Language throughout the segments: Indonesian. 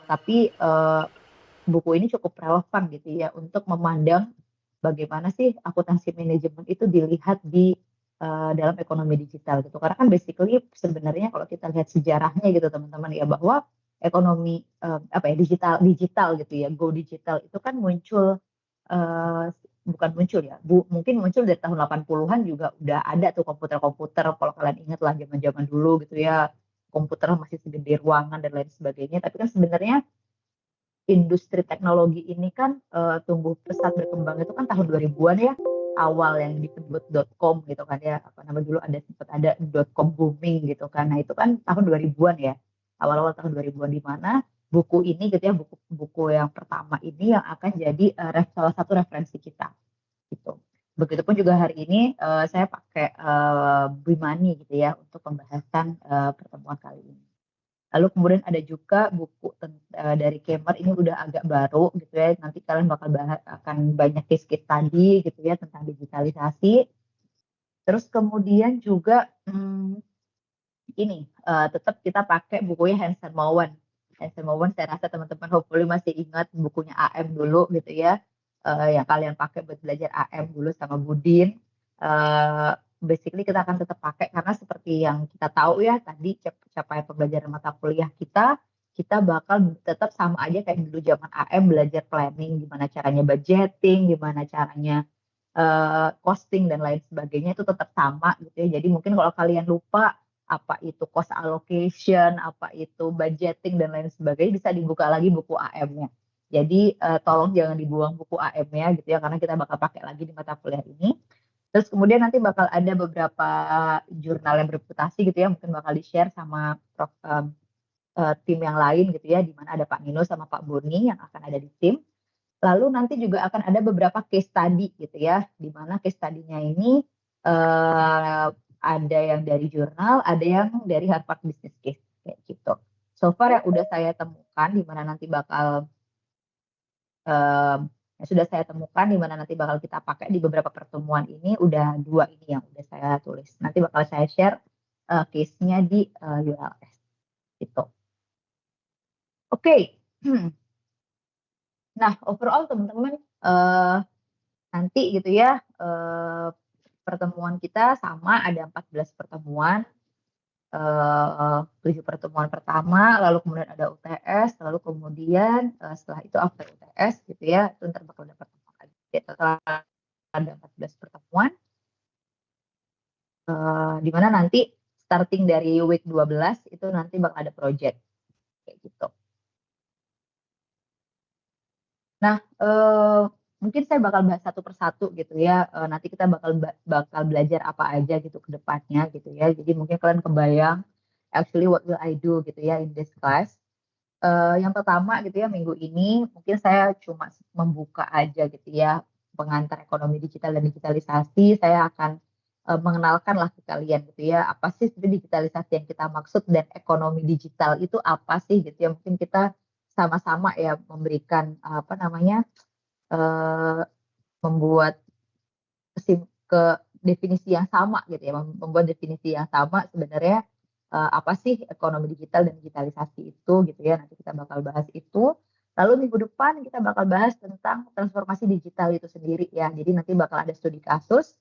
Tapi buku ini cukup relevan gitu ya untuk memandang bagaimana sih akuntansi manajemen itu dilihat di dalam ekonomi digital gitu. Karena kan basically sebenarnya kalau kita lihat sejarahnya gitu teman-teman ya, bahwa ekonomi apa ya, digital gitu ya, go digital itu kan muncul, eh, bukan muncul ya, mungkin muncul dari tahun 80-an juga udah ada tuh komputer-komputer, kalau kalian ingat lah zaman-zaman dulu gitu ya, komputer masih segede ruangan dan lain sebagainya. Tapi kan sebenarnya industri teknologi ini kan tumbuh pesat berkembang itu kan tahun 2000-an ya, awal yang disebut .com gitu kan ya, apa nama dulu ada sempat ada .com booming gitu kan. Nah, itu kan tahun 2000-an ya. Awal-awal tahun 2000-an di mana buku ini gitu ya, buku-buku yang pertama ini yang akan jadi salah satu referensi kita gitu. Begitupun juga hari ini saya pakai Bimani gitu ya untuk pembahasan pertemuan kali ini. Lalu kemudian ada juga buku dari Kemmer, ini udah agak baru gitu ya. Nanti kalian bakal bahas, akan banyak case study gitu ya tentang digitalisasi. Terus kemudian juga ini tetap kita pakai bukunya Hans Hermawan. Hans Hermawan saya rasa teman-teman hopefully masih ingat bukunya AM dulu gitu ya. Yang kalian pakai buat belajar AM dulu sama Budin. Eh, Basically kita akan tetap pakai karena seperti yang kita tahu ya tadi, capaian pembelajaran mata kuliah kita bakal tetap sama aja kayak dulu zaman AM, belajar planning, gimana caranya budgeting, gimana caranya costing dan lain sebagainya, itu tetap sama gitu ya. Jadi mungkin kalau kalian lupa apa itu cost allocation, apa itu budgeting dan lain sebagainya, bisa dibuka lagi buku AM-nya. Jadi tolong jangan dibuang buku AM-nya gitu ya, karena kita bakal pakai lagi di mata kuliah ini. Terus kemudian nanti bakal ada beberapa jurnal yang bereputasi gitu ya, mungkin bakal di-share sama tim yang lain gitu ya, di mana ada Pak Nino sama Pak Boni yang akan ada di tim. Lalu nanti juga akan ada beberapa case study gitu ya, di mana case study-nya ini eh, ada yang dari jurnal, ada yang dari Harvard Business Case kayak gitu. So far yang udah saya temukan, di mana nanti bakal eh, yang sudah saya temukan, di mana nanti bakal kita pakai di beberapa pertemuan ini, udah dua ini yang udah saya tulis. Nanti bakal saya share case-nya di ULS gitu. Oke. Nah, overall teman-teman, nanti gitu ya, pertemuan kita sama ada 14 pertemuan, 7 pertemuan pertama, lalu kemudian ada UTS, lalu kemudian setelah itu after UTS gitu ya, itu ntar bakal ada pertemuan lagi. Jadi total ada 14 pertemuan, di mana nanti starting dari week 12 itu nanti bakal ada project kayak gitu. Nah, mungkin saya bakal bahas satu persatu gitu ya. Nanti kita bakal belajar apa aja gitu ke depannya gitu ya. Jadi mungkin kalian kebayang actually what will I do gitu ya in this class. Yang pertama gitu ya, minggu ini mungkin saya cuma membuka aja gitu ya pengantar ekonomi digital dan digitalisasi. Saya akan mengenalkan lah ke kalian gitu ya, apa sih sebenarnya digitalisasi yang kita maksud, dan ekonomi digital itu apa sih gitu ya. Mungkin kita sama-sama ya memberikan apa namanya, eh, membuat ke definisi yang sama gitu ya, membuat definisi yang sama sebenarnya apa sih ekonomi digital dan digitalisasi itu gitu ya. Nanti kita bakal bahas itu. Lalu minggu depan kita bakal bahas tentang transformasi digital itu sendiri ya. Jadi nanti bakal ada studi kasus.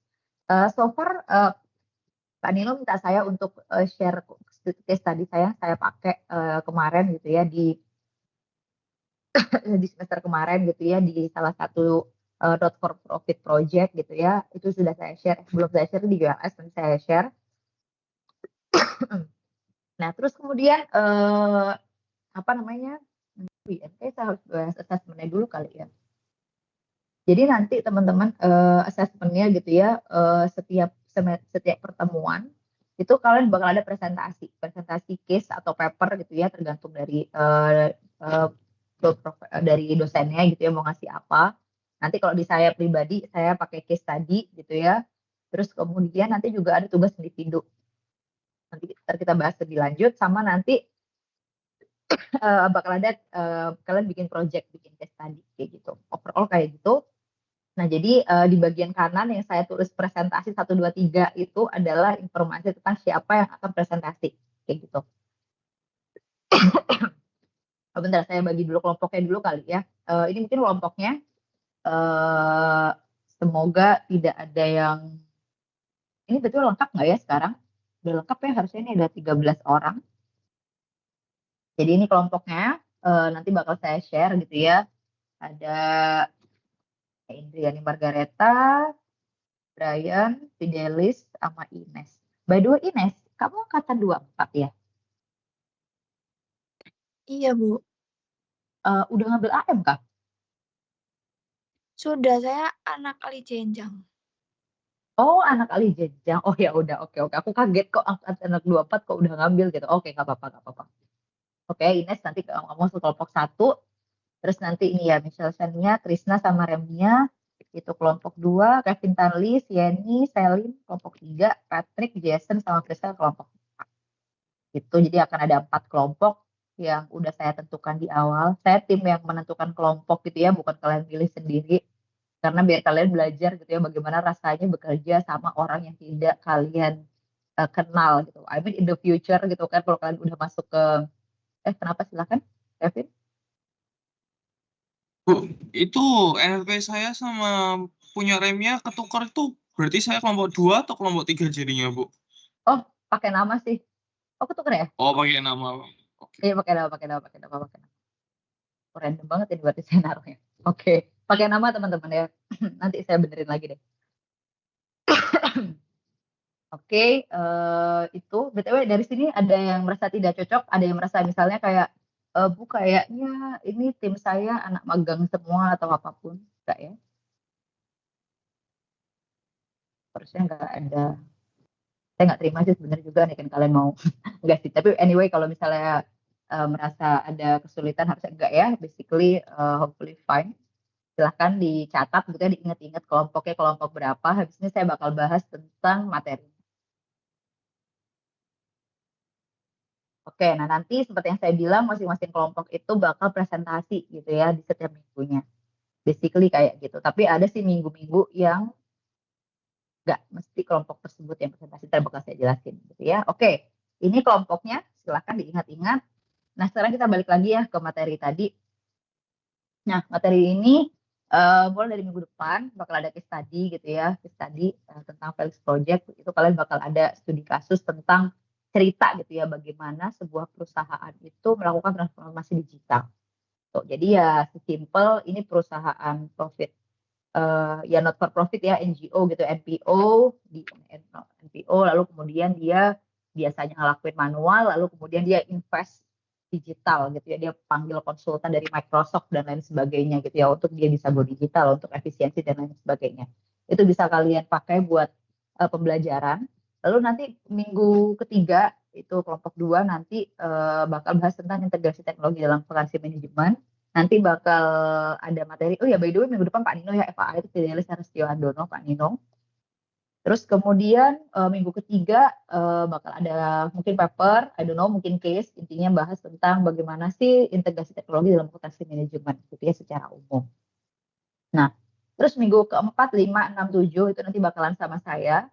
So far Pak Nilo minta saya untuk share case tadi saya pakai kemarin gitu ya di di semester kemarin gitu ya, di salah satu not for profit project gitu ya, itu sudah saya share, belum saya share di ULS, nanti saya share. Nah terus kemudian apa namanya, saya harus bahas assessment-nya dulu kali ya. Jadi nanti teman-teman assessment-nya gitu ya, setiap pertemuan itu kalian bakal ada presentasi case atau paper gitu ya, tergantung dari dari dosennya gitu ya mau ngasih apa. Nanti kalau di saya pribadi saya pakai case tadi gitu ya. Terus kemudian nanti juga ada tugas individu. Nanti kita bahas lebih lanjut, sama nanti bakal ada kalian bikin project, bikin case tadi kayak gitu. Overall kayak gitu. Nah, jadi di bagian kanan yang saya tulis presentasi 1, 2, 3 itu adalah informasi tentang siapa yang akan presentasi kayak gitu. bentar saya bagi dulu kelompoknya dulu kali ya. Ini mungkin kelompoknya eh, semoga tidak ada yang ini betul lengkap nggak ya sekarang? Udah lengkap ya harusnya ini ada 13 orang. Jadi ini kelompoknya nanti bakal saya share gitu ya. Ada Indriani Margareta, Brian, Fidelis, sama Ines. By the way Ines, kamu angkatan 24 ya? Iya, Bu. Udah ngambil AM kah? Sudah, saya anak kali jenjang. Oh, anak Ali Jejang. Oh ya udah, oke oke. Aku kaget kok anak 24 kok udah ngambil gitu. Oke, nggak apa-apa, nggak apa-apa. Oke, Ines nanti kamu masuk kelompok satu. Terus nanti ini ya, Michelle Shania, Krisna sama Remnia. Itu kelompok dua, Kevin Tarly, Sieni, Selin, kelompok tiga, Patrick, Jason, sama Krisna kelompok empat. Gitu, jadi akan ada 4 kelompok yang udah saya tentukan di awal. Saya tim yang menentukan kelompok gitu ya, bukan kalian pilih sendiri. Karena biar kalian belajar gitu ya bagaimana rasanya bekerja sama orang yang tidak kalian kenal gitu. I mean in the future gitu kan kalau kalian udah masuk ke kenapa silakan Kevin? Bu, itu NLP saya sama punya remnya ketukar itu berarti saya kelompok 2 atau kelompok 3 jadinya, Bu? Oh, pakai nama sih. Oh, ketuker ya? Oh, pakai nama. Oke. Iya, pakai nama, pakai nama, pakai nama, pakai nama. Oh, random banget ini berarti saya naruhnya. Oke, pakai nama teman-teman ya. Nanti saya benerin lagi deh. Oke, itu BTW dari sini ada yang merasa tidak cocok, ada yang merasa misalnya kayak Bu kayaknya ini tim saya anak magang semua atau apapun, enggak ya? Harusnya enggak ada. Saya nggak terima sih sebenarnya juga nih kan kalian mau enggak sih. Tapi anyway kalau misalnya merasa ada kesulitan harusnya enggak ya. Basically hopefully fine. Silahkan dicatat gitu ya, diingat-ingat kelompoknya kelompok berapa. Habis ini saya bakal bahas tentang materi. Oke, nah nanti seperti yang saya bilang masing-masing kelompok itu bakal presentasi gitu ya di setiap minggunya. Basically kayak gitu. Tapi ada sih minggu-minggu yang nggak mesti kelompok tersebut yang presentasi. Ntar bakal saya jelasin gitu ya. Oke, ini kelompoknya silahkan diingat-ingat. Nah sekarang kita balik lagi ya ke materi tadi. Nah materi ini mulai dari minggu depan bakal ada case study gitu ya. Case study tentang Felix Project. Itu kalian bakal ada studi kasus tentang cerita gitu ya bagaimana sebuah perusahaan itu melakukan transformasi digital. Tuh, jadi ya sesimpel ini perusahaan profit ya not for profit ya NGO gitu NPO di NPO lalu kemudian dia biasanya ngelakuin manual lalu kemudian dia invest digital gitu ya dia panggil konsultan dari Microsoft dan lain sebagainya gitu ya untuk dia bisa go digital untuk efisiensi dan lain sebagainya itu bisa kalian pakai buat pembelajaran lalu nanti minggu ketiga itu kelompok dua nanti bakal bahas tentang integrasi teknologi dalam aplikasi manajemen nanti bakal ada materi. Oh ya, by the way, minggu depan Pak Nino ya, FAA itu Fidelis Haristio Handono, Pak Nino. Terus kemudian minggu ketiga bakal ada mungkin paper, I don't know, mungkin case, intinya bahas tentang bagaimana sih integrasi teknologi dalam akuntansi manajemen, gitu ya, secara umum. Nah, terus minggu keempat, lima, enam, tujuh itu nanti bakalan sama saya.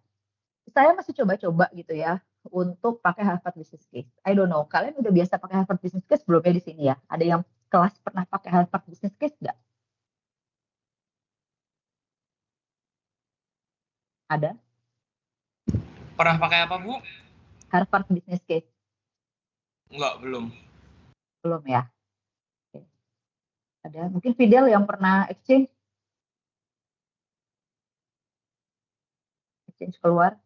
Saya masih coba-coba gitu ya untuk pakai Harvard Business Case. I don't know, kalian udah biasa pakai Harvard Business Case belum ya di sini ya? Ada yang kelas pernah pakai Harvard Business Case nggak? Ada? Pernah pakai apa, Bu? Harvard Business Case? Enggak, belum. Belum ya? Oke. Ada mungkin Fidel yang pernah exchange keluar?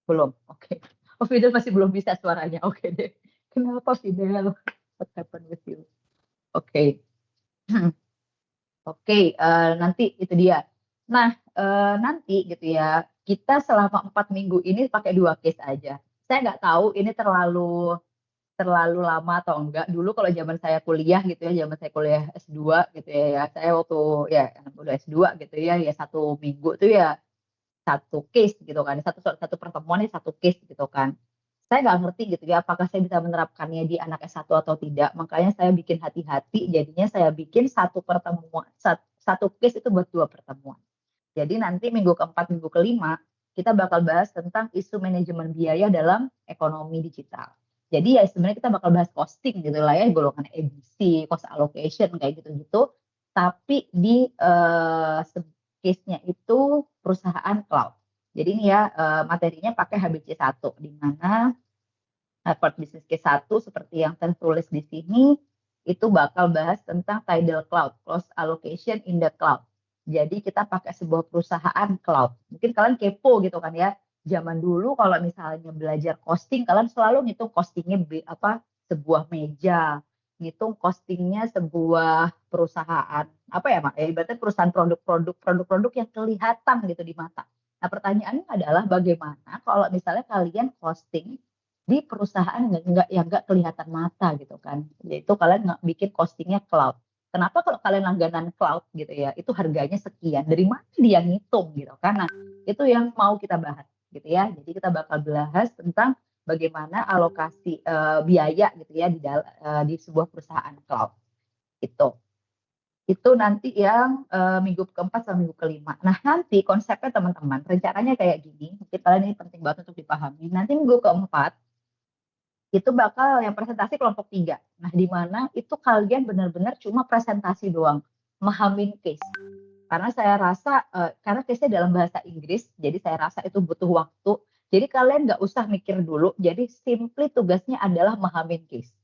Belum. Oke. Oh Fidel masih belum bisa suaranya. Oke deh. Kenapa Fidel? What happened with you? Oke. Oke, nanti itu dia. Nah, nanti gitu ya, kita selama 4 minggu ini pakai 2 case aja. Saya nggak tahu ini terlalu lama atau enggak. Dulu kalau zaman saya kuliah gitu ya, zaman saya kuliah S2 gitu ya, saya waktu ya udah S2 gitu ya, ya 1 minggu tuh ya satu case gitu kan, satu satu pertemuan ini satu case gitu kan. Saya nggak ngerti gitu ya, apakah saya bisa menerapkannya di anak S1 atau tidak. Makanya saya bikin hati-hati, jadinya saya bikin satu pertemuan, satu case itu buat 2 pertemuan. Jadi nanti minggu keempat, minggu kelima, kita bakal bahas tentang isu manajemen biaya dalam ekonomi digital. Jadi ya sebenarnya kita bakal bahas costing gitu lah ya, golongan ABC, cost allocation kayak gitu-gitu. Tapi di case-nya itu perusahaan cloud. Jadi ini ya materinya pakai HBC1 di mana Harvard Business Case 1 seperti yang tertulis di sini itu bakal bahas tentang tidal cloud, cost allocation in the cloud. Jadi kita pakai sebuah perusahaan cloud. Mungkin kalian kepo gitu kan ya. Zaman dulu kalau misalnya belajar costing, kalian selalu ngitung costingnya sebuah meja, ngitung costingnya sebuah perusahaan apa ya Mak? Ibaratnya perusahaan produk-produk yang kelihatan gitu di mata. Nah pertanyaannya adalah bagaimana kalau misalnya kalian costing di perusahaan yang nggak kelihatan mata gitu kan, yaitu kalian bikin costingnya cloud. Kenapa kalau kalian langganan cloud gitu ya, itu harganya sekian, dari mana dia ngitung gitu kan? Nah itu yang mau kita bahas gitu ya. Jadi kita bakal bahas tentang bagaimana alokasi biaya gitu ya di sebuah perusahaan cloud itu nanti yang minggu keempat sampai minggu kelima. Nah nanti konsepnya teman-teman rencananya kayak gini, mungkin kalian ini penting banget untuk dipahami. Nanti minggu keempat itu bakal yang presentasi kelompok 3. Nah, di mana itu kalian benar-benar cuma presentasi doang, memahamin case. Karena saya rasa, karena case-nya dalam bahasa Inggris, jadi saya rasa itu butuh waktu. Jadi kalian nggak usah mikir dulu, jadi simply tugasnya adalah memahamin case.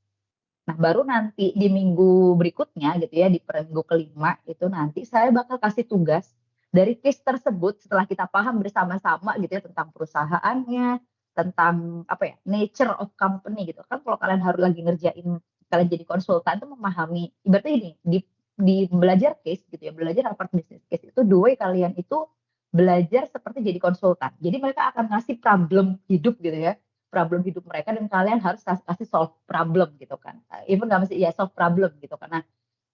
Nah, baru nanti di minggu berikutnya gitu ya, di minggu kelima itu nanti saya bakal kasih tugas dari case tersebut setelah kita paham bersama-sama gitu ya tentang perusahaannya, tentang apa ya, nature of company gitu. Kan kalau kalian harus lagi ngerjain, kalian jadi konsultan itu memahami, ibaratnya ini di belajar case gitu ya, belajar Harvard Business Case itu dua kalian itu belajar seperti jadi konsultan. Jadi mereka akan ngasih problem hidup gitu ya, problem hidup mereka dan kalian harus kasih solve problem gitu kan. Even nggak mesti ya solve problem gitu kan. Nah,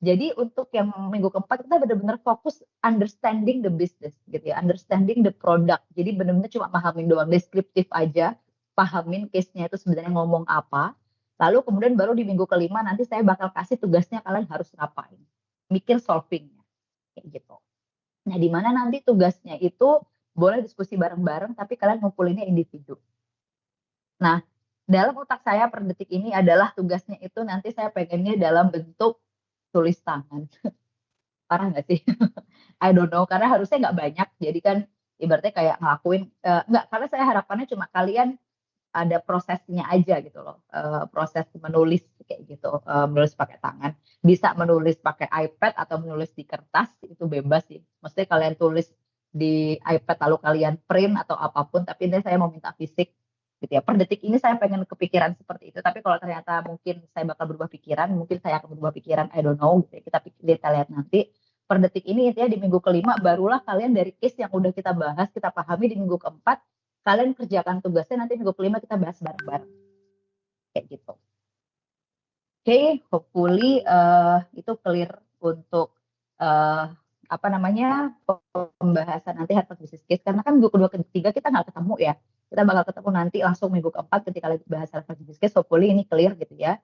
jadi untuk yang minggu keempat kita benar-benar fokus understanding the business gitu ya, understanding the product. Jadi benar-benar cuma pahamin doang, deskriptif aja, pahamin case-nya itu sebenarnya ngomong apa. Lalu kemudian baru di minggu kelima nanti saya bakal kasih tugasnya kalian harus ngapain, mikir solvingnya kayak gitu. Nah, di mana nanti tugasnya itu boleh diskusi bareng-bareng, tapi kalian ngumpulinnya individu. Nah, dalam otak saya per detik ini adalah tugasnya itu nanti saya pengennya dalam bentuk tulis tangan. Parah nggak sih? I don't know, karena harusnya nggak banyak. Jadi kan ibaratnya kayak ngelakuin, nggak, karena saya harapannya cuma kalian ada prosesnya aja gitu loh. Proses menulis kayak gitu, menulis pakai tangan. Bisa menulis pakai iPad atau menulis di kertas, itu bebas sih. Maksudnya kalian tulis di iPad lalu kalian print atau apapun, tapi ini saya mau minta fisik gitu ya. Per detik ini saya pengen kepikiran seperti itu, tapi kalau ternyata mungkin saya bakal berubah pikiran, mungkin saya akan berubah pikiran, I don't know gitu ya. Kita lihat nanti. Per detik ini intinya di minggu kelima barulah kalian dari case yang udah kita bahas, kita pahami di minggu keempat, kalian kerjakan tugasnya, nanti minggu kelima kita bahas bareng-bareng kayak gitu. Oke, hopefully itu clear untuk apa namanya pembahasan nanti Harvard Business Case, karena kan minggu kedua ketiga kita nggak ketemu ya, kita bakal ketemu nanti langsung minggu keempat ketika lagi bahas Harvard Business Case. Hopefully ini clear gitu ya.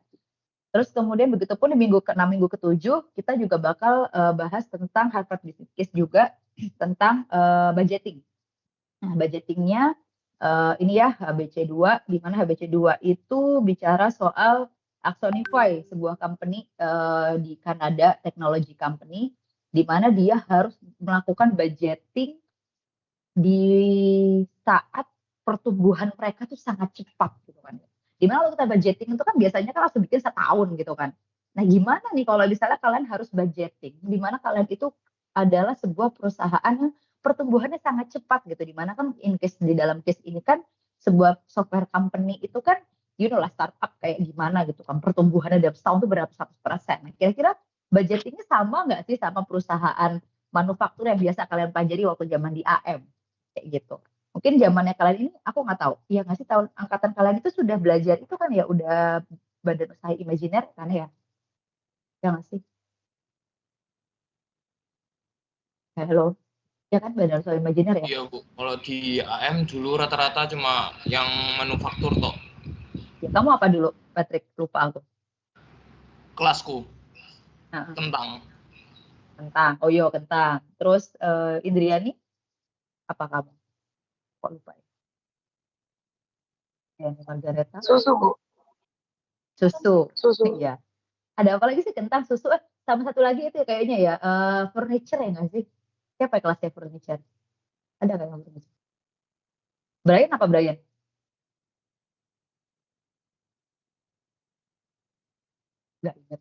Terus kemudian begitupun di minggu ke-6, minggu ke-7 kita juga bakal bahas tentang Harvard Business Case juga tentang budgeting. Nah, budgetingnya ini ya HBC2, di mana HBC2 itu bicara soal Axonify, sebuah company di Kanada, technology company, di mana dia harus melakukan budgeting di saat pertumbuhan mereka tuh sangat cepat gitu kan. Dimana kalau kita budgeting itu kan biasanya kan langsung bikin setahun gitu kan. Nah gimana nih kalau misalnya kalian harus budgeting, di mana kalian itu adalah sebuah perusahaan yang pertumbuhannya sangat cepat gitu, di mana kan in case di dalam case ini kan sebuah software company itu kan you know lah startup kayak gimana gitu kan, pertumbuhannya dalam setahun itu berapa 100%. Nah, kira-kira budgetingnya sama nggak sih sama perusahaan manufaktur yang biasa kalian pelajari waktu zaman di AM kayak gitu. Mungkin zamannya kalian ini aku nggak tahu. Ya nggak sih, tahun angkatan kalian itu sudah belajar itu kan ya, udah badan usaha imajiner kan ya? Ya nggak sih? Halo, ya kan badan usaha imajiner ya? Iya Bu, kalau di AM dulu rata-rata cuma yang manufaktur toh. Ya kamu apa dulu, Patrick? Lupa aku. Kelasku Nah, tentang kentang. Oh iya kentang. Terus Indriani apa kamu? Kok lupa ya? Ya Margareta. Susu, Bu. Susu. Susu. Iya. Ada apa lagi sih? Kentang, susu, sama satu lagi itu kayaknya ya, furniture ya nggak sih? Siapa ya kelasnya furniture? Ada nggak yang furniture? Brian apa Brian? Nggak ingat.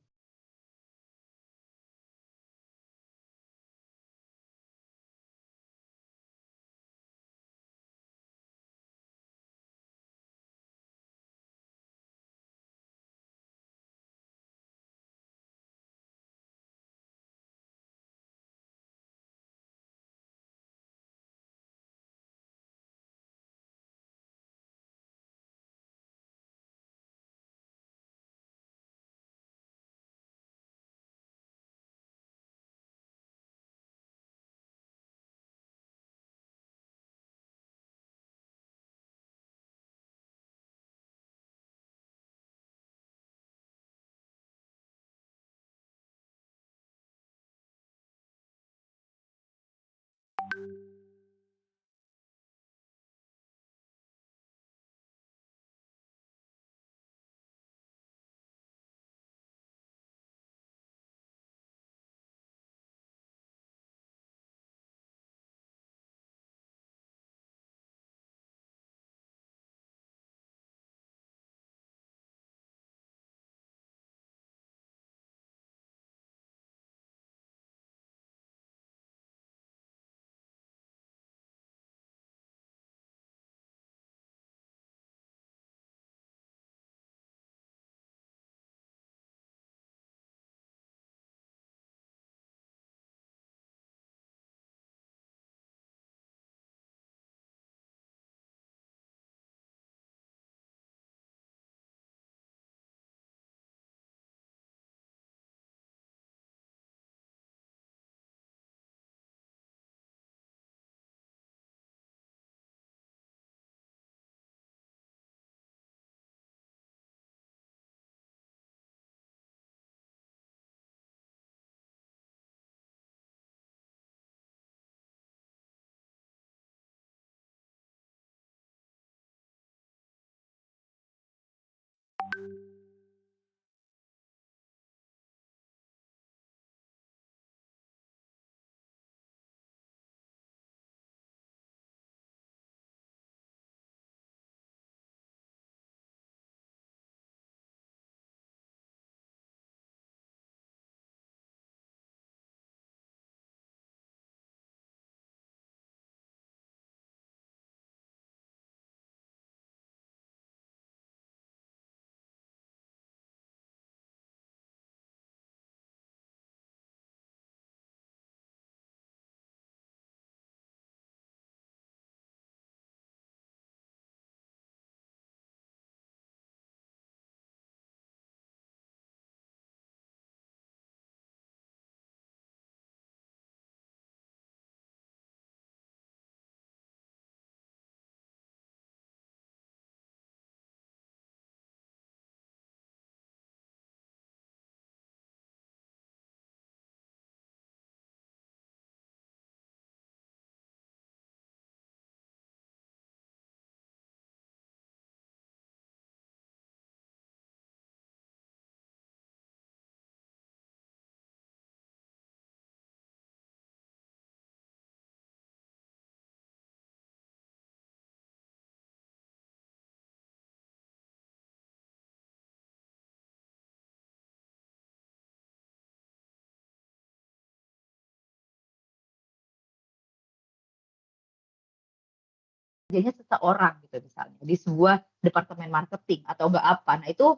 Kerjanya seseorang gitu misalnya di sebuah departemen marketing atau enggak apa. Nah, itu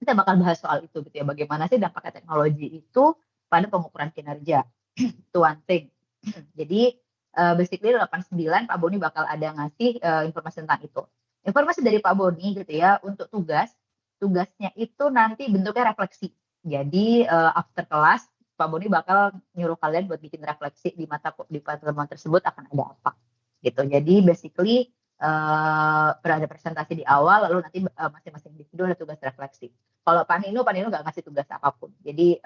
kita bakal bahas soal itu gitu ya. Bagaimana sih dampaknya teknologi itu pada pengukuran kinerja. Itu one thing. Jadi basically 89 Pak Boni bakal ada ngasih informasi tentang itu. Informasi dari Pak Boni gitu ya untuk tugasnya itu nanti bentuknya refleksi. Jadi after kelas Pak Boni bakal nyuruh kalian buat bikin refleksi di pertemuan tersebut akan ada apa gitu. Jadi basically berada presentasi di awal lalu nanti masing-masing individu ada tugas refleksi. Kalau Pak Nino nggak ngasih tugas apapun. Jadi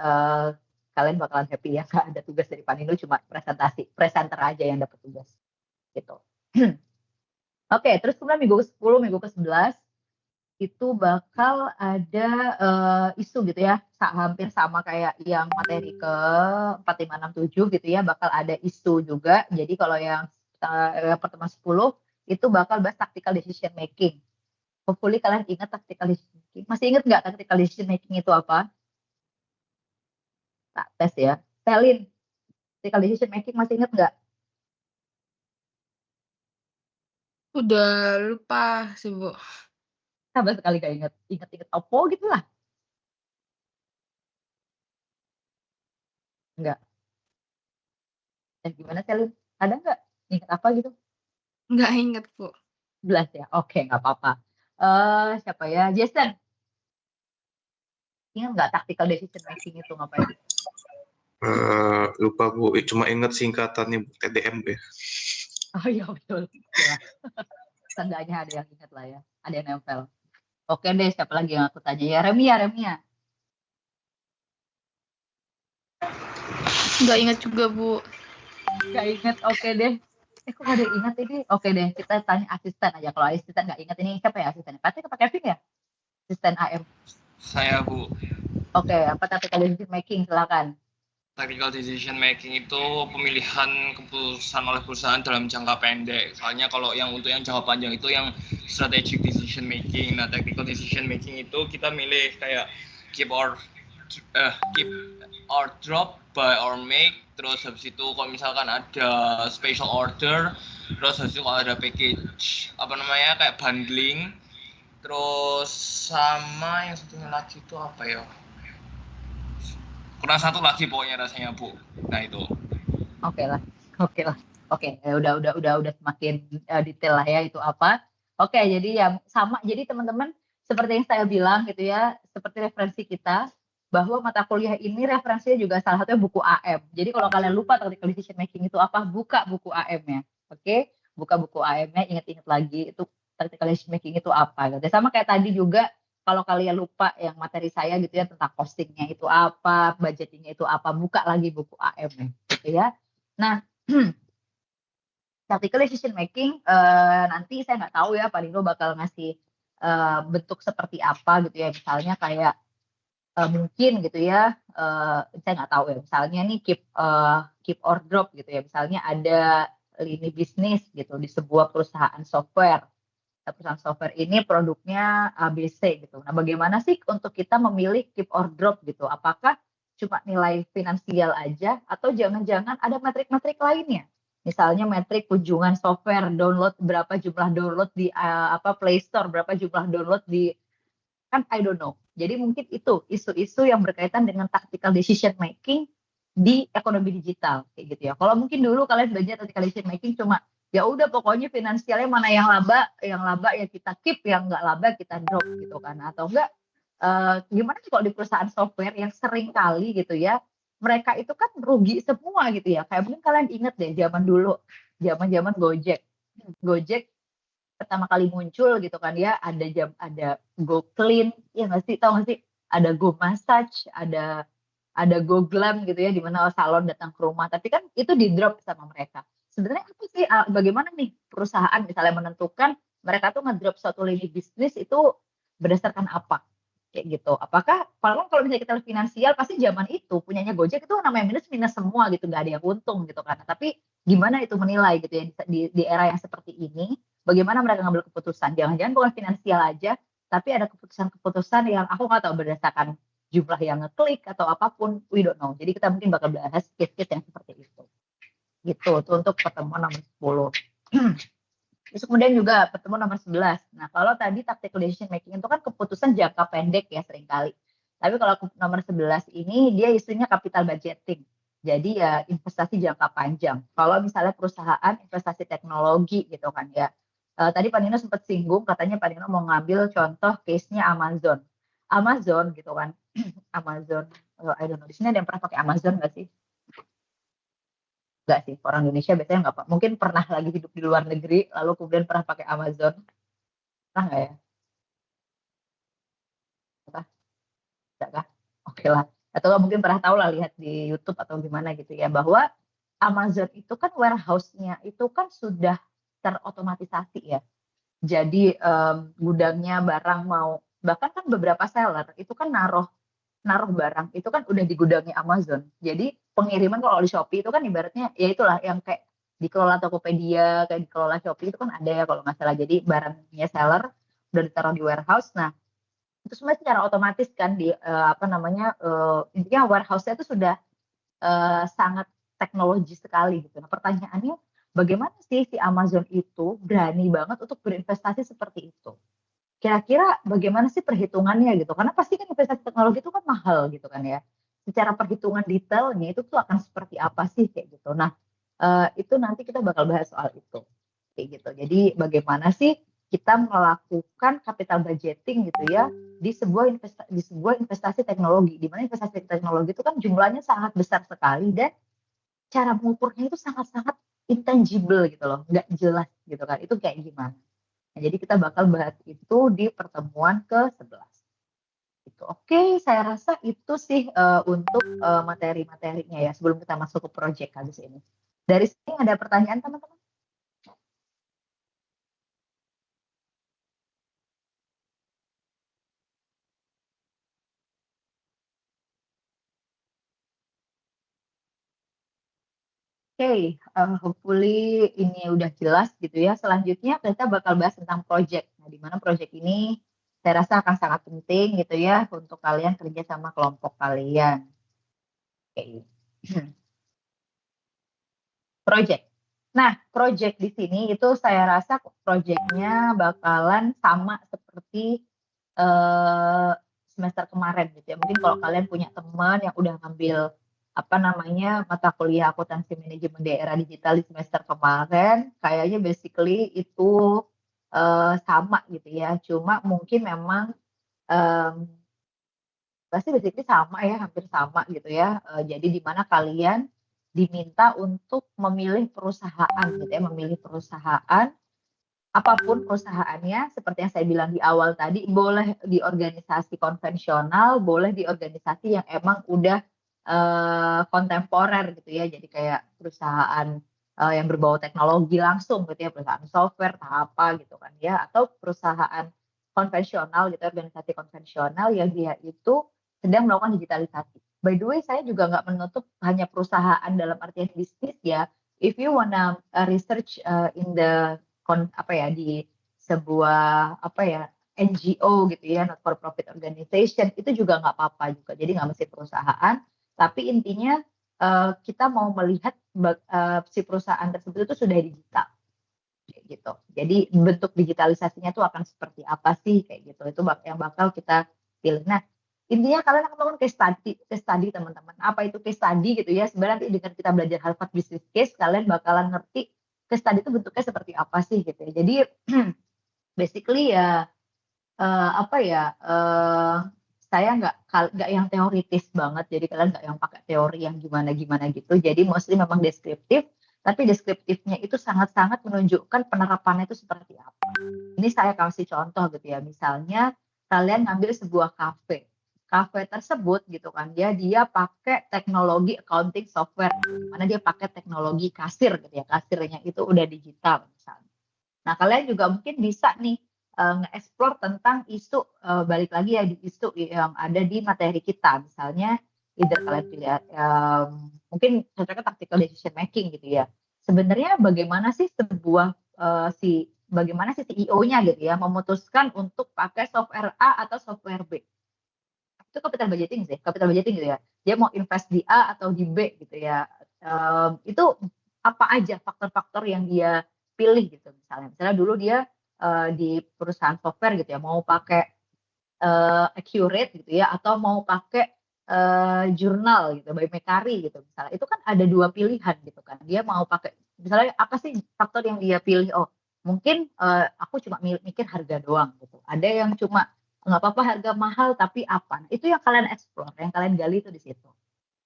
kalian bakalan happy ya nggak ada tugas dari Pak Nino, cuma presenter aja yang dapat tugas gitu. Oke, terus kemudian minggu ke-10, minggu ke-11 itu bakal ada isu gitu ya, hampir sama kayak yang materi ke 4567 gitu ya, bakal ada isu juga. Jadi kalau yang pertemuan 10 itu bakal bahas tactical decision making. Hopefully kalian ingat tactical decision making. Masih ingat nggak tactical decision making itu apa? Tak tes ya. Selin, tactical decision making masih ingat nggak? Udah lupa sih, Bu. Sama sekali nggak ingat. Ingat-ingat apa gitu lah. Nggak. Gimana Selin? Ada nggak? Ingat apa gitu? Nggak inget, Bu. 11 ya? Oke, nggak apa-apa. Siapa ya? Jason, ingat nggak tactical decision making itu ngapain? Lupa Bu, cuma ingat singkatannya TDM ya. Oh iya betul. Ya. Seenggaknya ada yang ingat lah ya. Ada yang nempel. Oke deh, siapa lagi yang aku tanya? Ya, Remia. Nggak inget juga, Bu. Nggak ingat, oke deh. Kok ada yang ingat ini? Oke deh, kita tanya asisten aja. Kalau asisten nggak ingat ini siapa ya asistennya? Pasti ke Pak Kevin ya? Asisten AM. Saya, Bu. Oke, apa tactical decision making? Silakan. Tactical decision making itu pemilihan keputusan oleh perusahaan dalam jangka pendek. Soalnya kalau yang untuk yang jangka panjang itu yang strategic decision making. Nah, tactical decision making itu kita milih kayak keep or drop, buy or make. Terus habis itu kalau misalkan ada special order, terus habis itu kalau ada package kayak bundling. Terus sama yang satunya lagi itu apa ya? Kurang satu lagi pokoknya rasanya, Bu. Nah itu. Oke lah. Oke, udah semakin detail lah ya itu apa. Oke, jadi ya sama. Jadi teman-teman seperti yang saya bilang gitu ya, seperti referensi kita bahwa mata kuliah ini referensinya juga salah satunya buku AM. Jadi kalau kalian lupa tactical decision making itu apa, buka buku AM-nya. Oke, buka buku AM-nya, ingat-ingat lagi itu tactical decision making itu apa. Gitu. Sama kayak tadi juga kalau kalian lupa yang materi saya gitu ya tentang costingnya itu apa, budgetingnya itu apa, buka lagi buku AM-nya gitu ya. Nah, tactical decision making nanti saya nggak tahu ya Pak Dino bakal ngasih bentuk seperti apa gitu ya, misalnya kayak mungkin gitu ya, saya nggak tahu ya, misalnya nih keep or drop gitu ya, misalnya ada lini bisnis gitu di sebuah perusahaan software. Perusahaan software ini produknya ABC gitu. Nah, bagaimana sih untuk kita memilih keep or drop gitu? Apakah cuma nilai finansial aja atau jangan-jangan ada metrik-metrik lainnya? Misalnya metrik kunjungan software, download berapa jumlah download di Play Store, berapa jumlah download di kan I don't know. Jadi mungkin itu isu-isu yang berkaitan dengan tactical decision making di ekonomi digital kayak gitu ya. Kalau mungkin dulu kalian belajar tactical decision making cuma ya udah pokoknya finansialnya mana yang laba ya kita keep, yang nggak laba kita drop gitu kan. Atau enggak gimana sih kalau di perusahaan software yang sering kali gitu ya, mereka itu kan rugi semua gitu ya. Kayak mungkin kalian inget deh zaman dulu, zaman Gojek pertama kali muncul gitu kan ya, ada Go Clean, ya nggak sih, tahu nggak sih, ada Go Massage, ada Go Glam gitu ya, di mana salon datang ke rumah, tapi kan itu di drop sama mereka. Sebenarnya apa sih, bagaimana nih perusahaan misalnya menentukan mereka tuh ngedrop suatu lini bisnis itu berdasarkan apa? Kayak gitu. Apakah kalau misalnya kita lihat finansial, pasti zaman itu punyanya Gojek itu namanya minus semua gitu, nggak ada yang untung gitu kan. Tapi gimana itu menilai gitu ya di era yang seperti ini, bagaimana mereka ngambil keputusan? Jangan-jangan bukan finansial aja, tapi ada keputusan-keputusan yang aku nggak tahu berdasarkan jumlah yang ngeklik atau apapun, we don't know. Jadi kita mungkin bakal bahas case-case yang seperti itu. Gitu, itu untuk pertemuan nomor 10. Terus kemudian juga pertemuan nomor 11. Nah, kalau tadi tactical decision making itu kan keputusan jangka pendek ya seringkali. Tapi kalau nomor 11 ini dia isunya capital budgeting. Jadi ya investasi jangka panjang. Kalau misalnya perusahaan investasi teknologi gitu kan ya. Tadi Pak Nino sempat singgung, katanya Pak Nino mau ngambil contoh case-nya Amazon. Amazon gitu kan. Amazon, I don't know. Di sini ada yang pernah pakai Amazon nggak sih? Enggak sih, orang Indonesia biasanya nggak, mungkin pernah lagi hidup di luar negeri, lalu kemudian pernah pakai Amazon. Pernah nggak ya? Enggak kah? Oke lah. Atau mungkin pernah tahu lah, lihat di YouTube atau gimana gitu ya, bahwa Amazon itu kan warehouse-nya itu kan sudah terotomatisasi ya. Jadi gudangnya barang bahkan kan beberapa seller itu kan naruh barang itu kan udah di gudangnya Amazon. Jadi pengiriman kalau di Shopee itu kan ibaratnya ya itulah yang kayak dikelola Tokopedia, kayak dikelola Shopee itu kan ada ya kalau nggak salah. Jadi barangnya seller udah ditaruh di warehouse. Nah, itu semua secara otomatis kan intinya warehouse-nya itu sudah sangat teknologi sekali gitu. Nah, pertanyaannya bagaimana sih si Amazon itu berani banget untuk berinvestasi seperti itu? Kira-kira bagaimana sih perhitungannya gitu? Karena pasti kan investasi teknologi itu kan mahal gitu kan ya. Secara perhitungan detailnya itu tuh akan seperti apa sih kayak gitu. Nah, itu nanti kita bakal bahas soal itu. Kayak gitu. Jadi bagaimana sih kita melakukan capital budgeting gitu ya di sebuah investasi teknologi. Di mana investasi teknologi itu kan jumlahnya sangat besar sekali dan cara mengukurnya itu sangat-sangat intangible gitu loh, nggak jelas gitu kan. Itu kayak gimana? Nah, jadi kita bakal bahas itu di pertemuan ke-11. Itu oke, saya rasa itu sih untuk materi-materinya ya sebelum kita masuk ke project habis ini. Dari sini ada pertanyaan teman-teman? Oke, hopefully ini udah jelas gitu ya. Selanjutnya kita bakal bahas tentang project. Nah, di mana project ini saya rasa akan sangat penting gitu ya untuk kalian kerja sama kelompok kalian. Oke. Project. Nah, project di sini itu saya rasa projectnya bakalan sama seperti semester kemarin gitu ya. Mungkin kalau kalian punya teman yang udah ngambil mata kuliah akuntansi manajemen daerah digital di semester kemarin, kayaknya basically itu sama gitu ya. Cuma mungkin memang pasti basically sama ya, hampir sama gitu ya. Jadi di mana kalian diminta untuk memilih perusahaan gitu ya, memilih perusahaan apapun perusahaannya, seperti yang saya bilang di awal tadi, boleh di organisasi konvensional, boleh di organisasi yang emang udah kontemporer gitu ya. Jadi kayak perusahaan yang berbau teknologi langsung gitu ya, perusahaan software, apa gitu kan ya, atau perusahaan konvensional gitu, organisasi konvensional yang dia itu sedang melakukan digitalisasi. By the way, saya juga nggak menutup hanya perusahaan dalam artian bisnis ya. If you wanna research in the di sebuah NGO gitu ya, not for profit organization, itu juga nggak apa-apa juga. Jadi nggak mesti perusahaan, tapi intinya kita mau melihat si perusahaan tersebut itu sudah digital kayak gitu. Jadi bentuk digitalisasinya itu akan seperti apa sih kayak gitu. Itu yang bakal kita pilih. Nah, intinya kalian akan melakukan case study teman-teman. Apa itu case study gitu ya? Sebenarnya nanti dengan kita belajar Harvard Business Case, kalian bakalan ngerti case study itu bentuknya seperti apa sih gitu ya. Jadi basically ya saya nggak yang teoritis banget. Jadi kalian nggak yang pakai teori yang gimana-gimana gitu. Jadi mostly memang deskriptif, tapi deskriptifnya itu sangat-sangat menunjukkan penerapannya itu seperti apa. Ini saya kasih contoh gitu ya. Misalnya kalian ngambil sebuah kafe tersebut gitu kan dia pakai teknologi accounting software, mana dia pakai teknologi kasir gitu ya, kasirnya itu udah digital misalnya. Nah, kalian juga mungkin bisa nih nge-explore tentang isu, balik lagi ya di isu yang ada di materi kita, misalnya either kalian pilih mungkin cocoknya tactical decision making gitu ya. Sebenarnya bagaimana sih bagaimana sih CEO-nya gitu ya memutuskan untuk pakai software A atau software B. Itu capital budgeting gitu ya. Dia mau invest di A atau di B gitu ya. Itu apa aja faktor-faktor yang dia pilih gitu misalnya. Misalnya dulu dia di perusahaan software gitu ya, mau pakai Accurate gitu ya, atau mau pakai jurnal gitu, by Mekari gitu misalnya. Itu kan ada dua pilihan gitu kan. Dia mau pakai, misalnya apa sih faktor yang dia pilih? Oh, mungkin aku cuma mikir harga doang gitu. Ada yang cuma nggak apa-apa harga mahal tapi apa? Nah, itu yang kalian explore, yang kalian gali itu di situ.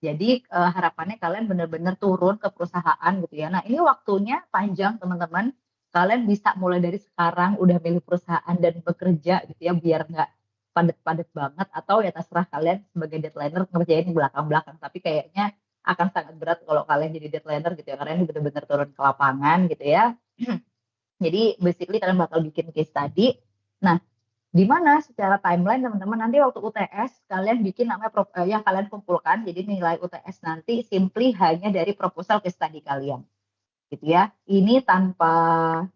Jadi harapannya kalian benar-benar turun ke perusahaan gitu ya. Nah, ini waktunya panjang teman-teman. Kalian bisa mulai dari sekarang udah milih perusahaan dan bekerja gitu ya, biar nggak padat-padat banget, atau ya terserah kalian sebagai deadliner ngerjain belakang-belakang. Tapi kayaknya akan sangat berat kalau kalian jadi deadliner gitu ya, karena ini benar-benar turun ke lapangan gitu ya. Jadi basically kalian bakal bikin case study. Nah, di mana secara timeline teman-teman nanti waktu UTS kalian bikin namanya yang kalian kumpulkan. Jadi nilai UTS nanti simply hanya dari proposal case study kalian. Gitu ya. Ini tanpa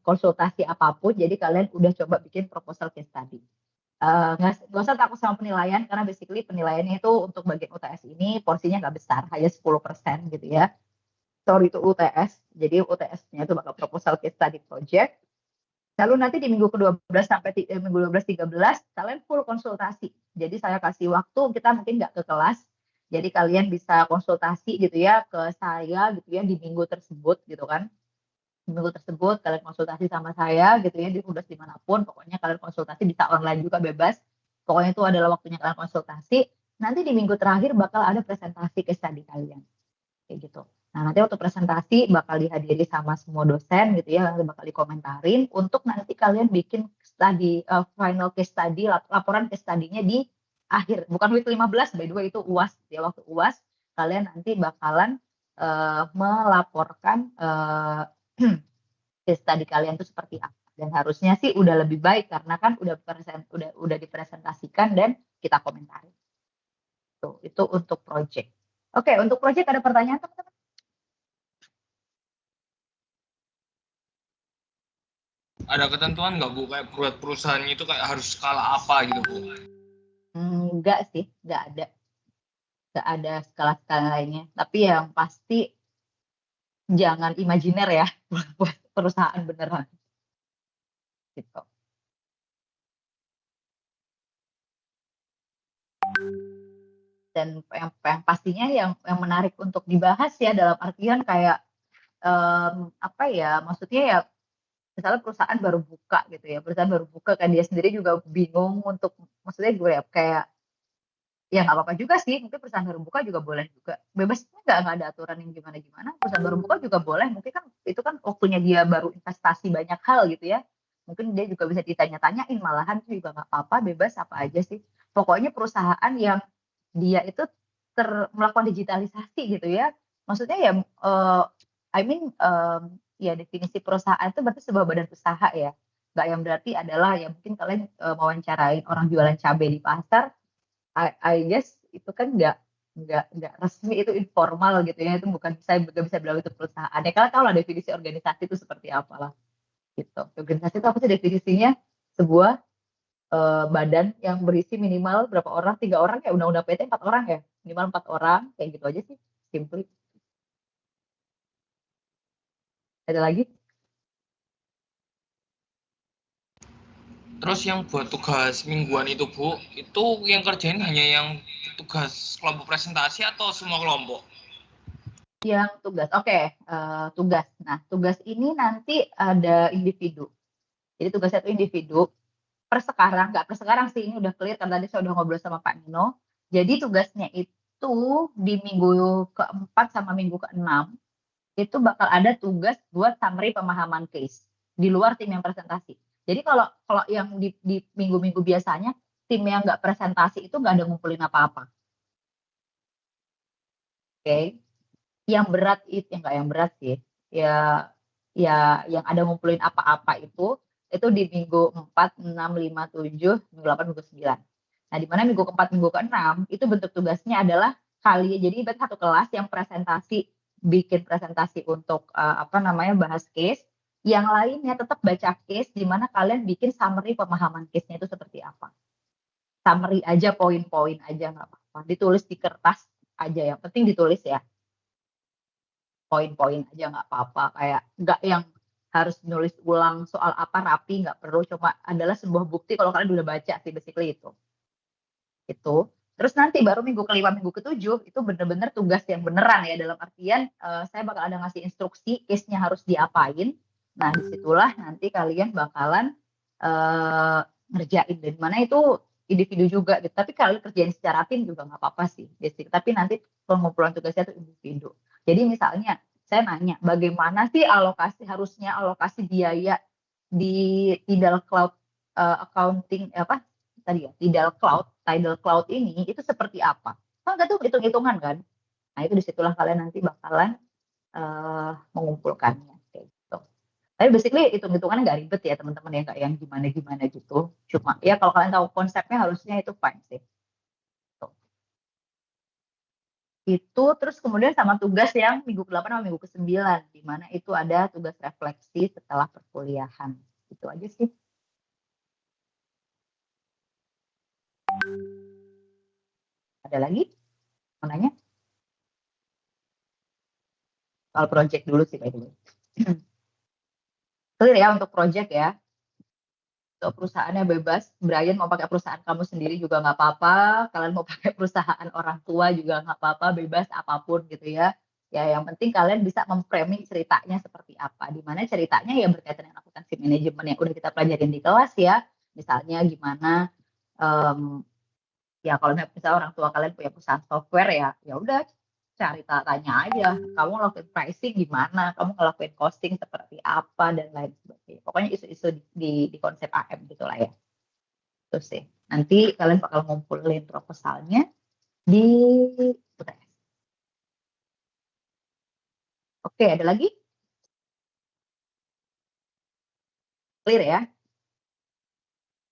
konsultasi apapun. Jadi kalian udah coba bikin proposal case study. Nggak usah takut sama penilaian karena basically penilaiannya itu untuk bagian UTS ini porsinya nggak besar, hanya 10% gitu ya. Sorry itu UTS, jadi UTS-nya itu bakal proposal case study project. Lalu nanti di minggu ke-12 sampai minggu 12-13 kalian full konsultasi. Jadi saya kasih waktu, kita mungkin nggak ke kelas, jadi kalian bisa konsultasi gitu ya ke saya gitu ya di minggu tersebut gitu kan. Minggu tersebut kalian konsultasi sama saya gitu ya di tugas dimanapun, pokoknya kalian konsultasi bisa online juga bebas, pokoknya itu adalah waktunya kalian konsultasi. Nanti di minggu terakhir bakal ada presentasi case study kalian kayak gitu. Nah nanti waktu presentasi bakal dihadiri sama semua dosen gitu ya, nanti bakal dikomentarin untuk nanti kalian bikin study final case study, laporan case study-nya di akhir, bukan week 15 by the way, itu UAS ya. Waktu UAS kalian nanti bakalan melaporkan case study kalian itu seperti apa, dan harusnya sih udah lebih baik karena kan udah dipresentasikan dan kita komentari. Tuh, itu untuk project. Oke, untuk project ada pertanyaan teman-teman? Ada ketentuan nggak Bu, kayak buat perusahaannya itu kayak harus skala apa gitu Bu? Enggak sih, enggak ada skala-skala lainnya. Tapi yang pasti jangan imajiner ya buat perusahaan beneran. Gitu. Dan yang pastinya yang menarik untuk dibahas ya dalam artian kayak apa ya, maksudnya ya misalnya perusahaan baru buka gitu ya, perusahaan baru buka kan dia sendiri juga bingung untuk, maksudnya gue ya kayak ya nggak apa-apa juga sih, mungkin perusahaan baru buka juga boleh juga, bebas, nggak ada aturan yang gimana-gimana, perusahaan baru buka juga boleh, mungkin kan itu kan waktunya dia baru investasi banyak hal gitu ya, mungkin dia juga bisa ditanya-tanyain, malahan itu juga nggak apa-apa, bebas apa aja sih, pokoknya perusahaan yang dia itu melakukan digitalisasi gitu ya, maksudnya ya I mean ya definisi perusahaan itu berarti sebuah badan usaha ya, nggak yang berarti adalah ya mungkin kalian mewawancarain orang jualan cabai di pasar, I guess itu kan nggak resmi, itu informal gitu ya, itu bukan, saya nggak bisa bilang itu perusahaan ya, kalau tahu lah definisi organisasi itu seperti apa lah gitu. Organisasi itu apa sih definisinya? Sebuah badan yang berisi minimal berapa orang, 3 orang ya, undang-undang PT 4 orang ya, minimal 4 orang, kayak gitu aja sih, simply. Ada lagi? Terus yang buat tugas mingguan itu Bu, itu yang kerjain hanya yang tugas kelompok presentasi atau semua kelompok? Yang tugas, oke, tugas. Nah, tugas ini nanti ada individu. Jadi tugasnya itu individu. Per sekarang sih, ini udah clear karena tadi saya udah ngobrol sama Pak Nino. Jadi tugasnya itu di minggu ke-4 sama minggu ke-6 itu bakal ada tugas buat summary pemahaman case di luar tim yang presentasi. Jadi kalau yang di minggu-minggu biasanya tim yang nggak presentasi itu nggak ada ngumpulin apa-apa. Oke. Yang berat itu nggak yang berat sih. Ya yang ada ngumpulin apa-apa itu di minggu 4, 6, 5, 7, minggu 8, minggu 9. Nah, di mana minggu ke-4, minggu ke-6 itu bentuk tugasnya adalah jadi berarti satu kelas yang bikin presentasi untuk bahas case, yang lainnya tetap baca case, di mana kalian bikin summary pemahaman case-nya itu seperti apa. Summary aja, poin-poin aja nggak apa-apa. Ditulis di kertas aja, yang penting ditulis ya. Poin-poin aja nggak apa-apa, kayak nggak yang harus nulis ulang soal apa rapi, nggak perlu, cuma adalah sebuah bukti kalau kalian udah baca sih basically itu. Terus nanti baru minggu ke-5, minggu ke-7 itu bener-bener tugas yang beneran ya, dalam artian saya bakal ada ngasih instruksi case-nya harus diapain. Nah disitulah nanti kalian bakalan ngerjain, dan mana itu individu juga gitu. Tapi kalau kerjain secara tim juga nggak apa-apa sih basic. Tapi nanti pengumpulan tugasnya itu individu. Jadi misalnya saya nanya bagaimana sih harusnya alokasi biaya di Tidal Cloud accounting tadi ya, Tidal Cloud ini itu seperti apa? Kan nggak tuh hitung-hitungan kan? Nah itu disitulah kalian nanti bakalan mengumpulkannya kayak gitu. Tapi basically hitung-hitungannya nggak ribet ya teman-teman ya, nggak yang gimana-gimana gitu. Cuma ya kalau kalian tahu konsepnya harusnya itu fine sih. Tuh. Itu terus kemudian sama tugas yang minggu ke-8 sama minggu ke-9, di mana itu ada tugas refleksi setelah perkuliahan. Itu aja sih. Ada lagi? Mau nanya? Soal project dulu sih, by the way. Clear ya untuk project ya. Untuk perusahaannya bebas. Brian mau pakai perusahaan kamu sendiri juga nggak apa-apa. Kalian mau pakai perusahaan orang tua juga nggak apa-apa. Bebas apapun gitu ya. Ya yang penting kalian bisa memframing ceritanya seperti apa. Dimana ceritanya ya berkaitan dengan akuntansi manajemen yang udah kita pelajarin di kelas ya. Misalnya gimana ya kalau misalnya orang tua kalian punya perusahaan software ya udah cari tanya aja, kamu ngelakuin pricing gimana, kamu ngelakuin costing seperti apa dan lain sebagainya. Pokoknya isu-isu di konsep AM gitulah ya. Terus sih. Nanti kalian bakal ngumpulin proposalnya di UTS. Oke, ada lagi? Clear ya?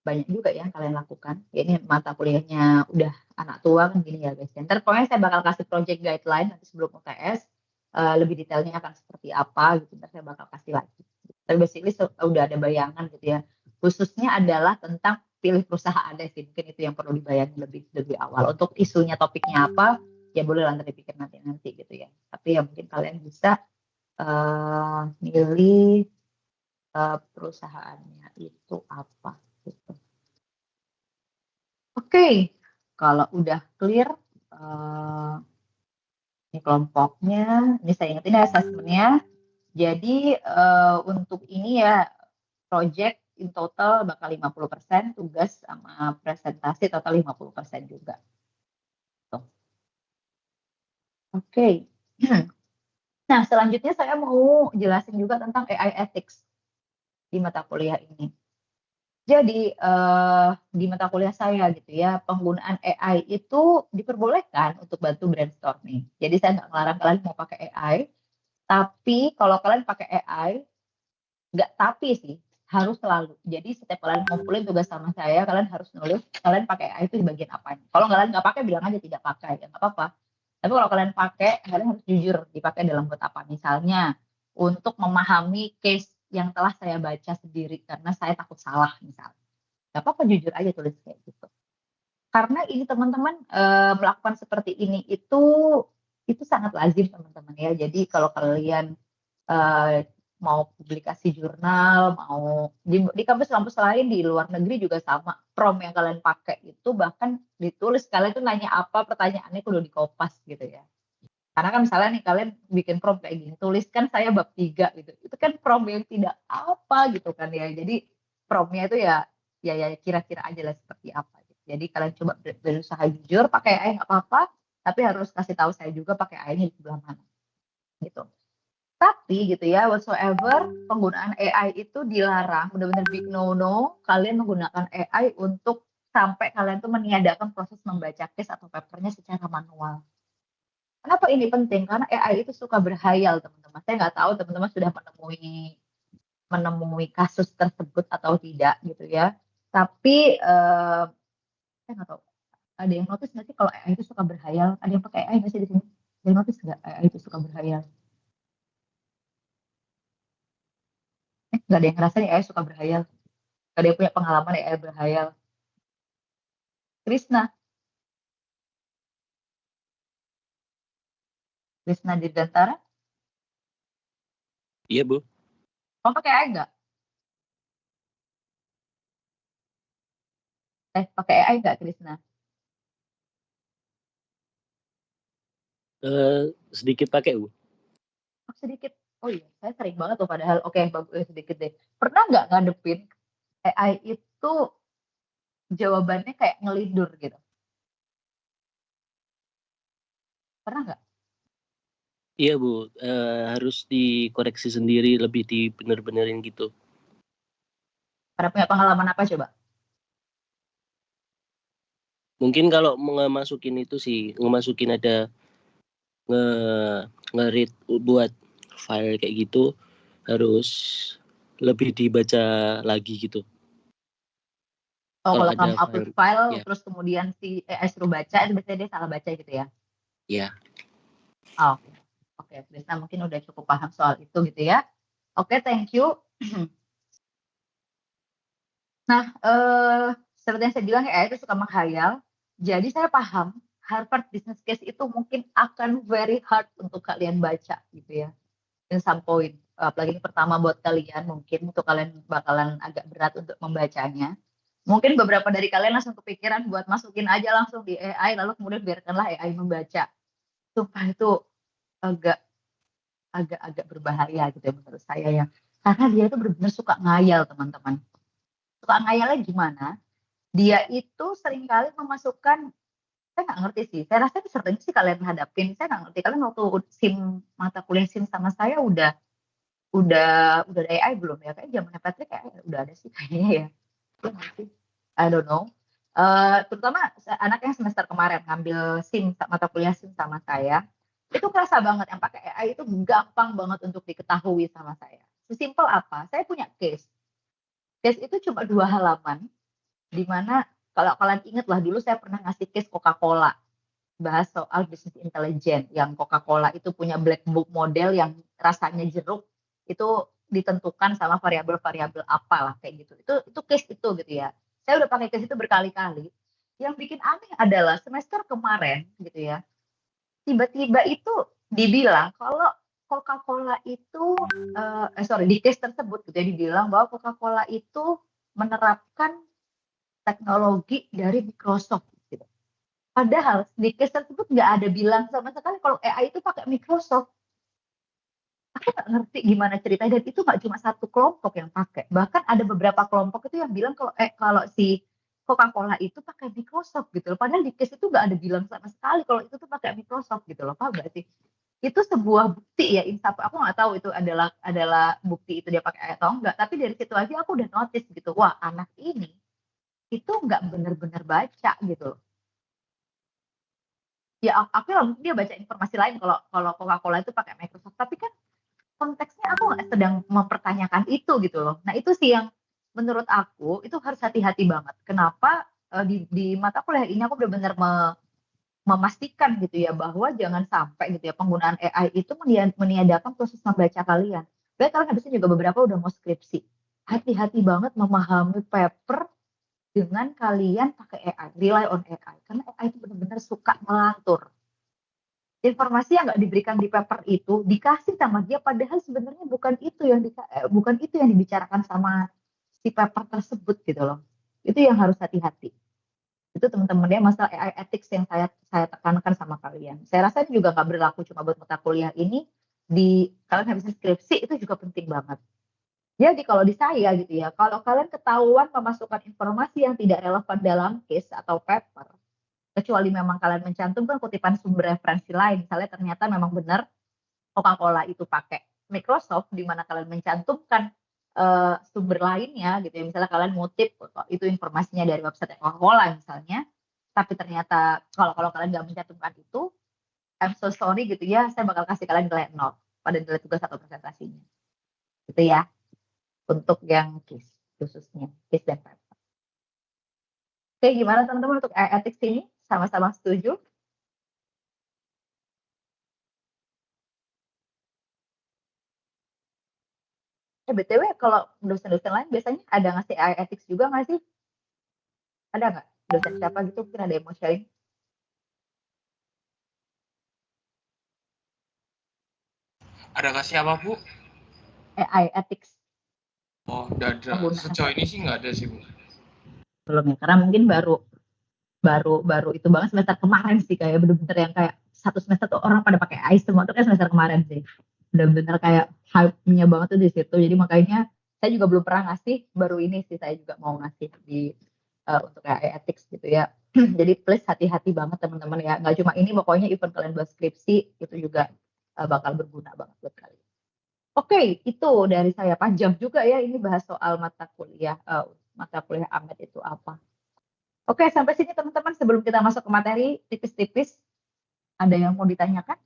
Banyak juga ya yang kalian lakukan. Ya, ini mata kuliahnya udah anak tua kan gini ya guys. Ntar pokoknya saya bakal kasih project guideline nanti sebelum UTS. Lebih detailnya akan seperti apa gitu. Ntar saya bakal kasih lagi. Tapi basically udah ada bayangan gitu ya. Khususnya adalah tentang pilih perusahaan sih. Mungkin itu yang perlu dibayangin lebih awal. Untuk isunya topiknya apa, ya boleh lah dipikir nanti gitu ya. Tapi ya mungkin kalian bisa milih perusahaannya itu apa. Gitu. Oke, kalau udah clear, ini kelompoknya, ini saya ingetin ya assessment-nya. Jadi untuk ini ya, project in total bakal 50%, tugas sama presentasi total 50% juga. Tuh. Oke. Nah, selanjutnya saya mau jelasin juga tentang AI ethics di mata kuliah ini. Jadi di mata kuliah saya gitu ya, penggunaan AI itu diperbolehkan untuk bantu brainstorming. Jadi saya nggak ngelarang kalian mau pakai AI, tapi kalau kalian pakai AI, nggak tapi sih, harus selalu. Jadi setiap kalian ngumpulin tugas sama saya, kalian harus nulis kalian pakai AI itu di bagian apa. Kalau kalian nggak pakai, bilang aja tidak pakai, ya nggak apa-apa. Tapi kalau kalian pakai, kalian harus jujur dipakai dalam buat apa. Misalnya untuk memahami case yang telah saya baca sendiri karena saya takut salah misalnya. Gak apa-apa, jujur aja tulis kayak gitu. Karena ini teman-teman melakukan seperti ini itu sangat lazim teman-teman ya. Jadi kalau kalian mau publikasi jurnal, mau di kampus-kampus lain di luar negeri juga sama. Prompt yang kalian pakai itu bahkan ditulis kalian itu nanya apa, pertanyaannya kudu dikopas gitu ya. Karena kan misalnya nih kalian bikin prompt kayak gini, tuliskan saya bab 3 gitu. Itu kan prompt yang tidak apa gitu kan ya. Jadi promptnya itu ya kira-kira aja lah seperti apa. Jadi kalian coba berusaha jujur, pakai AI nggak apa-apa, tapi harus kasih tahu saya juga pakai AI-nya di sebelah mana. Gitu. Tapi gitu ya, whatsoever penggunaan AI itu dilarang, benar-benar big no-no, kalian menggunakan AI untuk sampai kalian tuh meniadakan proses membaca case atau papernya secara manual. Kenapa ini penting? Karena AI itu suka berhayal, teman-teman. Saya nggak tahu teman-teman sudah menemui kasus tersebut atau tidak gitu ya. Tapi saya nggak tahu. Ada yang notice nggak sih kalau AI itu suka berhayal? Ada yang pakai AI nggak sih di sini? Ada yang notice nggak AI itu suka berhayal? Nggak ada yang ngerasa nih AI suka berhayal. Nggak ada yang punya pengalaman AI berhayal. Krisna Dirgantara, Iya, Bu. kamu pakai AI nggak? Pakai AI nggak, Krisna? Sedikit pakai, Bu. Oh, sedikit. Oh iya, saya sering banget tuh padahal. Oke, bagus sedikit deh. Pernah nggak ngadepin AI itu jawabannya kayak ngelindur gitu? Pernah nggak? Iya, Bu. Harus dikoreksi sendiri, lebih dibener-benerin gitu. Pada punya pengalaman apa coba? Mungkin kalau ngemasukin itu sih, ngemasukin ada nge-read buat file kayak gitu, harus lebih dibaca lagi gitu. Oh, Kalau kalau kamu ada upload file, file, ya. terus kemudian si AI suruh baca, itu biasanya dia salah baca gitu ya? Ya. Oh, oke. Krisna mungkin udah cukup paham soal itu gitu ya. Oke, thank you. Nah, seperti yang saya bilang ya, itu suka menghayal. Jadi saya paham Harvard Business Case itu mungkin akan very hard untuk kalian baca gitu ya. In some point. Apalagi ini pertama buat kalian, mungkin untuk kalian bakalan agak berat untuk membacanya. Mungkin beberapa dari kalian langsung kepikiran buat masukin aja langsung di AI, lalu kemudian biarkanlah AI membaca. Sumpah itu agak berbahaya gitu ya menurut saya ya. Karena dia itu benar-benar suka ngayal, teman-teman. Suka ngayalnya gimana? Dia itu seringkali memasukkan, saya nggak ngerti sih, saya rasa itu sering sih kalian hadapin, saya nggak ngerti, kalian waktu mata kuliah SIM sama saya udah ada AI belum ya? Kayak zamannya Patrick kayak udah ada sih kayaknya ya. Iya nggak sih? I don't know. Terutama anak yang semester kemarin ngambil SIM mata kuliah SIM sama saya, itu kerasa banget yang pakai AI itu gampang banget untuk diketahui sama saya. Sesimpel apa? Saya punya case. Case itu cuma 2 halaman, di mana kalau kalian ingat lah dulu saya pernah ngasih case Coca-Cola, bahas soal business intelligence yang Coca-Cola itu punya black book model yang rasanya jeruk, itu ditentukan sama variabel-variabel apalah kayak gitu. Itu case itu gitu ya. Saya udah pakai case itu berkali-kali. Yang bikin aneh adalah semester kemarin gitu ya, tiba-tiba itu dibilang kalau Coca-Cola itu di case tersebut gitu ya, dibilang bahwa Coca-Cola itu menerapkan teknologi dari Microsoft gitu. Padahal di case tersebut nggak ada bilang sama sekali kalau AI itu pakai Microsoft. Aku nggak ngerti gimana ceritanya, dan itu nggak cuma satu kelompok yang pakai. Bahkan ada beberapa kelompok itu yang bilang kalau si Coca-Cola itu pakai Microsoft gitu loh. Padahal di case itu nggak ada bilang sama sekali kalau itu tuh pakai Microsoft gitu loh. Paham nggak sih? Itu sebuah bukti ya, insaf. Aku nggak tahu itu adalah bukti itu dia pakai AI atau enggak. Tapi dari situ aja aku udah notice gitu. Wah, anak ini itu nggak benar-benar baca gitu loh. Ya aku lah mungkin dia baca informasi lain kalau Coca-Cola itu pakai Microsoft, tapi kan konteksnya aku nggak sedang mempertanyakan itu gitu loh. Nah itu sih yang menurut aku itu harus hati-hati banget. Kenapa di mata kuliah ini aku benar-benar memastikan gitu ya bahwa jangan sampai gitu ya penggunaan AI itu meniadakan proses membaca kalian. Baik, kalian habisnya juga beberapa udah mau skripsi. Hati-hati banget memahami paper dengan kalian pakai AI, rely on AI. Karena AI itu benar-benar suka melantur. Informasi yang nggak diberikan di paper itu dikasih sama dia, padahal sebenarnya bukan itu yang dibicarakan sama si paper tersebut gitu loh. Itu yang harus hati-hati. Itu teman-teman ya, masalah AI ethics yang saya tekankan sama kalian. Saya rasa ini juga nggak berlaku cuma buat mata kuliah ini, di kalian habis skripsi itu juga penting banget. Jadi kalau di saya gitu ya, kalau kalian ketahuan memasukkan informasi yang tidak relevan dalam case atau paper, kecuali memang kalian mencantumkan kutipan sumber referensi lain, misalnya ternyata memang benar Coca-Cola itu pakai Microsoft, di mana kalian mencantumkan sumber lainnya gitu ya, misalnya kalian ngutip itu informasinya dari website Coca-Cola misalnya, tapi ternyata kalau kalian nggak mencantumkan itu, I'm so sorry gitu ya, saya bakal kasih kalian nilai 0 pada nilai tugas atau presentasinya gitu ya, untuk yang case khususnya case dan paper. Oke, gimana teman-teman untuk ethics ini? Sama-sama setuju? BTW kalau dosen-dosen lain biasanya ada ngasih AI ethics juga nggak sih? Ada nggak? Dosen siapa gitu mungkin ada yang mau sharing? Ada kasih apa, Bu? AI ethics. Oh, nggak ada. Penggunaan Sejauh ini ethics. sih nggak ada sih, Bu. Belum ya, karena mungkin baru itu banget semester kemarin sih, kayak bener-bener yang kayak satu semester tuh orang pada pakai AI semua tuh kayak semester kemarin sih. Bener-bener kayak hype-nya banget tuh di situ. Jadi makanya saya juga belum pernah ngasih, baru ini sih saya juga mau ngasih untuk AI ethics gitu ya. Jadi please hati-hati banget teman-teman ya. Nggak cuma ini, pokoknya even kalian buat skripsi itu juga bakal berguna banget buat kalian. Oke, itu dari saya. Panjang juga ya ini bahas soal mata kuliah Ahmed itu apa. Oke, sampai sini teman-teman. Sebelum kita masuk ke materi, tipis-tipis, ada yang mau ditanyakan?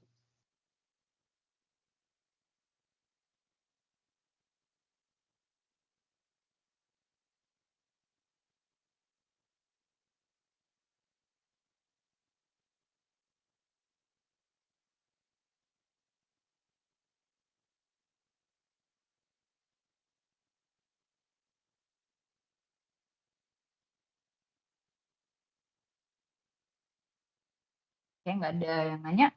Oke, nggak ada yang nanya?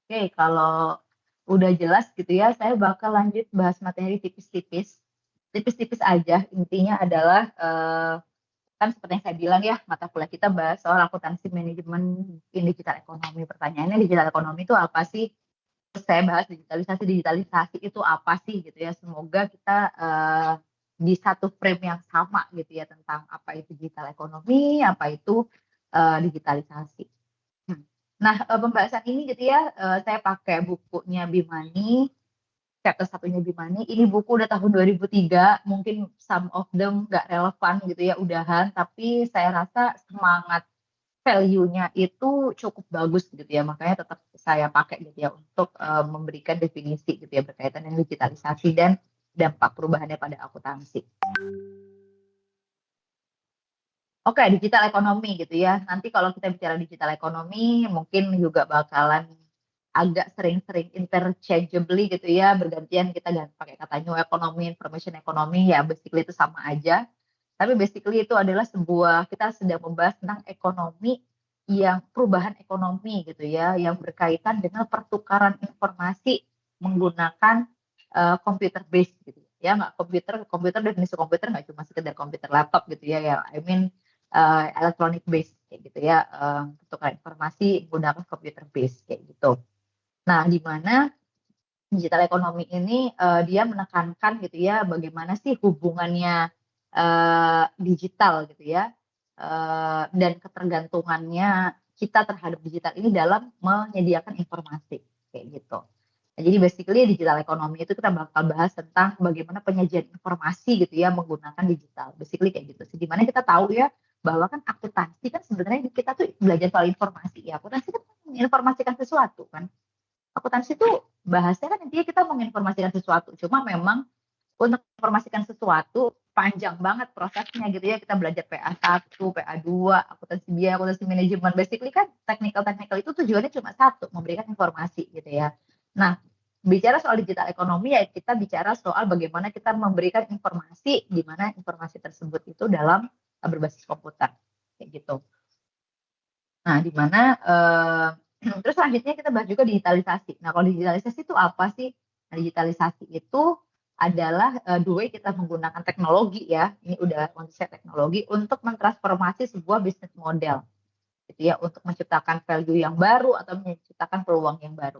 Oke, kalau udah jelas gitu ya, saya bakal lanjut bahas materi tipis-tipis. Tipis-tipis aja, intinya adalah kan seperti yang saya bilang ya, mata kuliah kita bahas soal akuntansi manajemen in digital ekonomi. Pertanyaannya digital ekonomi itu apa sih? Terus saya bahas digitalisasi itu apa sih gitu ya. Semoga kita di satu frame yang sama gitu ya tentang apa itu digital ekonomi, apa itu digitalisasi. Nah, pembahasan ini gitu ya, saya pakai bukunya Bimani, chapter satunya Bimani. Ini buku udah tahun 2003, mungkin some of them nggak relevan gitu ya, udahan. Tapi saya rasa semangat value-nya itu cukup bagus gitu ya, makanya tetap saya pakai gitu ya untuk memberikan definisi gitu ya berkaitan dengan digitalisasi dan dampak perubahannya pada akuntansi. Oke, digital ekonomi gitu ya. Nanti kalau kita bicara digital ekonomi, mungkin juga bakalan agak sering-sering interchangeably gitu ya, bergantian kita pakai kata new economy, information economy, ya basically itu sama aja. Tapi basically itu adalah kita sedang membahas tentang ekonomi perubahan ekonomi gitu ya, yang berkaitan dengan pertukaran informasi menggunakan computer based gitu ya. Nggak komputer definisi komputer nggak cuma sekedar komputer laptop gitu ya, I mean electronic based kayak gitu ya, pertukaran informasi menggunakan computer based kayak gitu. Nah, di mana digital ekonomi ini dia menekankan gitu ya bagaimana sih hubungannya digital gitu ya, dan ketergantungannya kita terhadap digital ini dalam menyediakan informasi kayak gitu. Nah, jadi basically digital ekonomi itu kita bakal bahas tentang bagaimana penyajian informasi gitu ya menggunakan digital. Basically kayak gitu. Di mana kita tahu ya bahwa kan akuntansi kan sebenarnya kita tuh belajar soal informasi ya. Akuntansi kan menginformasikan sesuatu kan. Akuntansi itu bahasanya kan intinya kita menginformasikan sesuatu. Cuma memang untuk informasikan sesuatu panjang banget prosesnya gitu ya. Kita belajar PA1, PA2, akuntansi biaya, akuntansi manajemen. Basically kan technical itu tujuannya cuma satu, memberikan informasi gitu ya. Nah, bicara soal digital ekonomi ya kita bicara soal bagaimana kita memberikan informasi di mana informasi tersebut itu dalam berbasis komputer kayak gitu. Nah, di mana terus selanjutnya kita bahas juga digitalisasi. Nah, kalau digitalisasi itu apa sih? Nah, digitalisasi itu adalah the way kita menggunakan teknologi ya. Ini udah konsep teknologi untuk mentransformasi sebuah bisnis model gitu ya, untuk menciptakan value yang baru atau menciptakan peluang yang baru.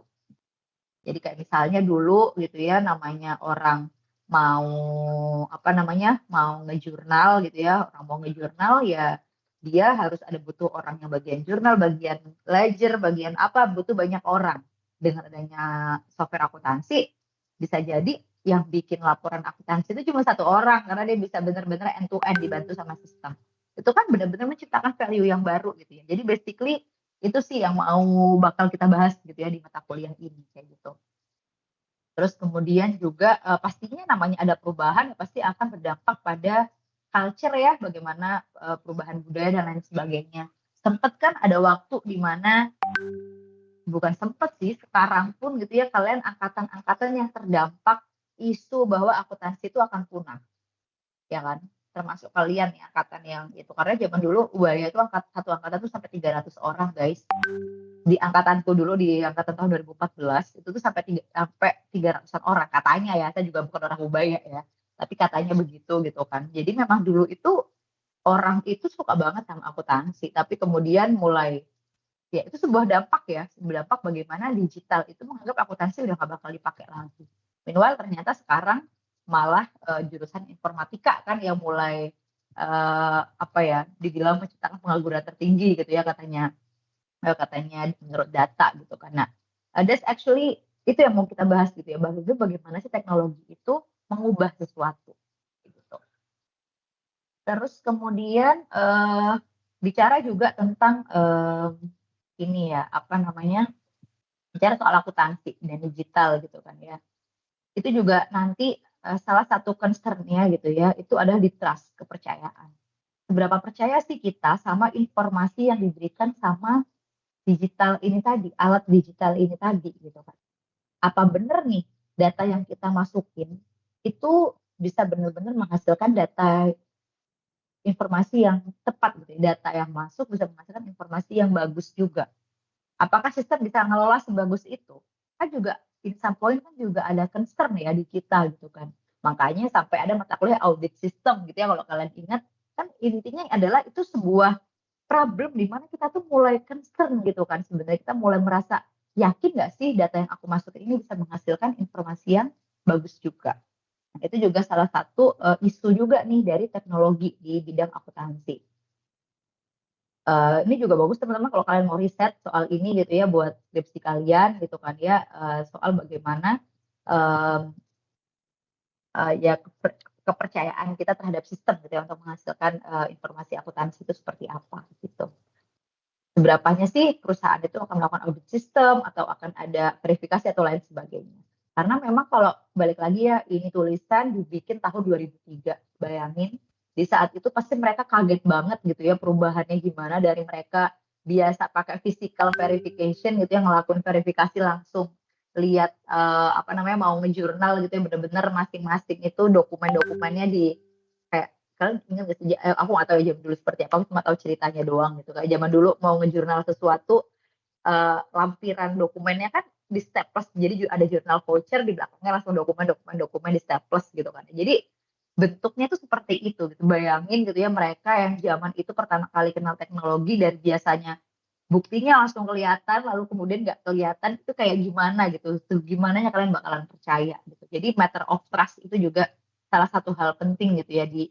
Jadi kayak misalnya dulu gitu ya, namanya orang mau ngejurnal gitu ya, orang mau ngejurnal ya dia harus butuh orang yang bagian jurnal, bagian ledger, bagian apa, butuh banyak orang. Dengan adanya software akuntansi, bisa jadi yang bikin laporan akuntansi itu cuma satu orang karena dia bisa benar-benar end to end dibantu sama sistem. Itu kan benar-benar menciptakan value yang baru gitu ya. Jadi basically itu sih yang bakal kita bahas gitu ya di mata kuliah ini kayak gitu. Terus kemudian juga pastinya namanya ada perubahan pasti akan berdampak pada culture ya, bagaimana perubahan budaya dan lain sebagainya. Sempet kan ada waktu di mana bukan sempet sih, sekarang pun gitu ya kalian angkatan-angkatan yang terdampak isu bahwa akuntansi itu akan punah, ya kan? Termasuk kalian nih angkatan yang itu, karena zaman dulu UAya itu satu angkatan tuh sampai 300 orang guys. Di angkatanku dulu di angkatan tahun 2014 itu tuh sampai 300-an orang katanya ya, saya juga bukan orang Ubaya ya, tapi katanya begitu gitu kan. Jadi memang dulu itu orang itu suka banget sama akuntansi, tapi kemudian mulai ya itu sebuah dampak bagaimana digital itu menganggap akuntansi udah gak bakal dipakai lagi. Meanwhile ternyata sekarang malah jurusan informatika kan yang mulai dibilang menciptakan pengangguran tertinggi gitu ya katanya menurut data gitu kan. Nah, that's actually itu yang mau kita bahas gitu ya, bagaimana sih teknologi itu mengubah sesuatu gitu. Terus kemudian bicara juga tentang ini ya bicara soal akuntansi dan digital gitu kan ya. Itu juga nanti salah satu concern-nya gitu ya, itu adalah di trust, kepercayaan. Seberapa percaya sih kita sama informasi yang diberikan sama digital ini tadi, alat digital ini tadi gitu kan. Apa bener nih data yang kita masukin itu bisa benar-benar menghasilkan data informasi yang tepat gitu ya, data yang masuk bisa menghasilkan informasi yang bagus juga. Apakah sistem bisa ngelola sebagus itu? Kan juga in some point kan juga ada concern ya di kita gitu kan. Makanya sampai ada mata kuliah audit system gitu ya, kalau kalian ingat kan intinya adalah itu sebuah problem di mana kita tuh mulai concern gitu kan, sebenarnya kita mulai merasa yakin nggak sih data yang aku masukin ini bisa menghasilkan informasi yang bagus juga. Nah, itu juga salah satu isu juga nih dari teknologi di bidang akuntansi. Ini juga bagus teman-teman kalau kalian mau riset soal ini gitu ya buat skripsi kalian gitu kan ya, soal bagaimana ya kepercayaan kita terhadap sistem gitu ya untuk menghasilkan informasi akuntansi itu seperti apa gitu. Seberapanya sih perusahaan itu akan melakukan audit sistem atau akan ada verifikasi atau lain sebagainya. Karena memang kalau balik lagi ya, ini tulisan dibikin tahun 2003, bayangin di saat itu pasti mereka kaget banget gitu ya perubahannya gimana dari mereka biasa pakai physical verification gitu ya, ngelakuin verifikasi langsung lihat apa namanya mau ngejurnal gitu ya, bener-bener masing-masing itu dokumen-dokumennya di kayak kalian ingat gak sih, aku nggak tahu ya zaman dulu seperti apa, aku cuma tahu ceritanya doang gitu. Kayak zaman dulu mau ngejurnal sesuatu, lampiran dokumennya kan di staples, jadi ada jurnal voucher di belakangnya langsung dokumen di staples gitu kan. Jadi bentuknya tuh seperti itu gitu. Bayangin gitu ya mereka yang zaman itu pertama kali kenal teknologi dan biasanya buktinya langsung kelihatan lalu kemudian nggak kelihatan itu kayak gimana gitu. Tuh gimana ya kalian bakalan percaya gitu. Jadi matter of trust itu juga salah satu hal penting gitu ya di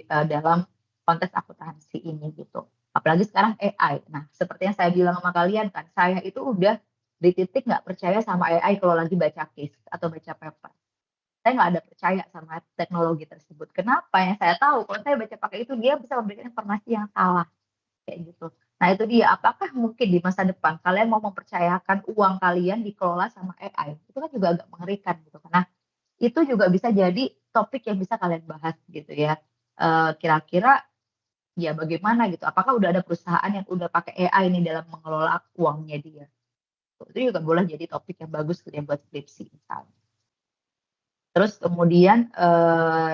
dalam konteks akuntansi ini gitu. Apalagi sekarang AI. Nah, seperti yang saya bilang sama kalian kan, saya itu udah di titik nggak percaya sama AI kalau lagi baca case atau baca paper. Saya nggak ada percaya sama teknologi tersebut. Kenapa? Yang saya tahu kalau saya baca pakai itu dia bisa memberikan informasi yang salah kayak gitu. Nah itu dia. Apakah mungkin di masa depan kalian mau mempercayakan uang kalian dikelola sama AI? Itu kan juga agak mengerikan gitu. Nah itu juga bisa jadi topik yang bisa kalian bahas gitu ya. Kira-kira ya bagaimana gitu. Apakah udah ada perusahaan yang udah pakai AI ini dalam mengelola uangnya dia? Itu juga boleh jadi topik yang bagus gitu ya buat skripsi misalnya. Terus kemudian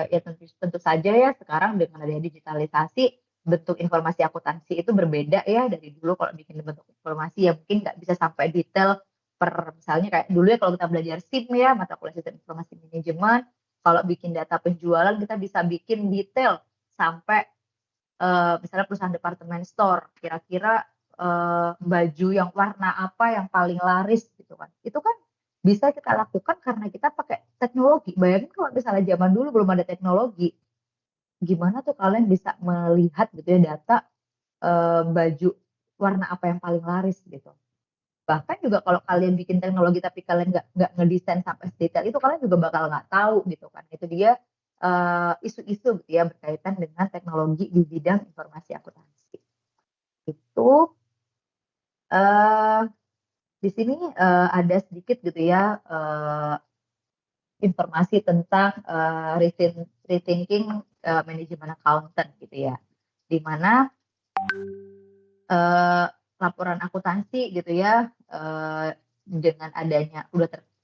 ya tentu saja ya sekarang dengan adanya digitalisasi bentuk informasi akuntansi itu berbeda ya dari dulu. Kalau bikin bentuk informasi ya mungkin nggak bisa sampai detail per misalnya kayak dulu ya kalau kita belajar SIM ya, mata kuliah sistem informasi manajemen, kalau bikin data penjualan kita bisa bikin detail sampai misalnya perusahaan departemen store kira-kira baju yang warna apa yang paling laris gitu kan. Itu kan bisa kita lakukan karena kita pakai teknologi. Bayangin kalau misalnya zaman dulu belum ada teknologi, gimana tuh kalian bisa melihat gitu ya data baju warna apa yang paling laris gitu. Bahkan juga kalau kalian bikin teknologi tapi kalian nggak ngedesain sampai sedetail itu, kalian juga bakal nggak tahu gitu kan. Itu dia isu-isu gitu ya berkaitan dengan teknologi di bidang informasi akuntansi. Itu di sini ada sedikit gitu ya informasi tentang rethinking manajemen accountant gitu ya, di mana laporan akuntansi gitu ya dengan adanya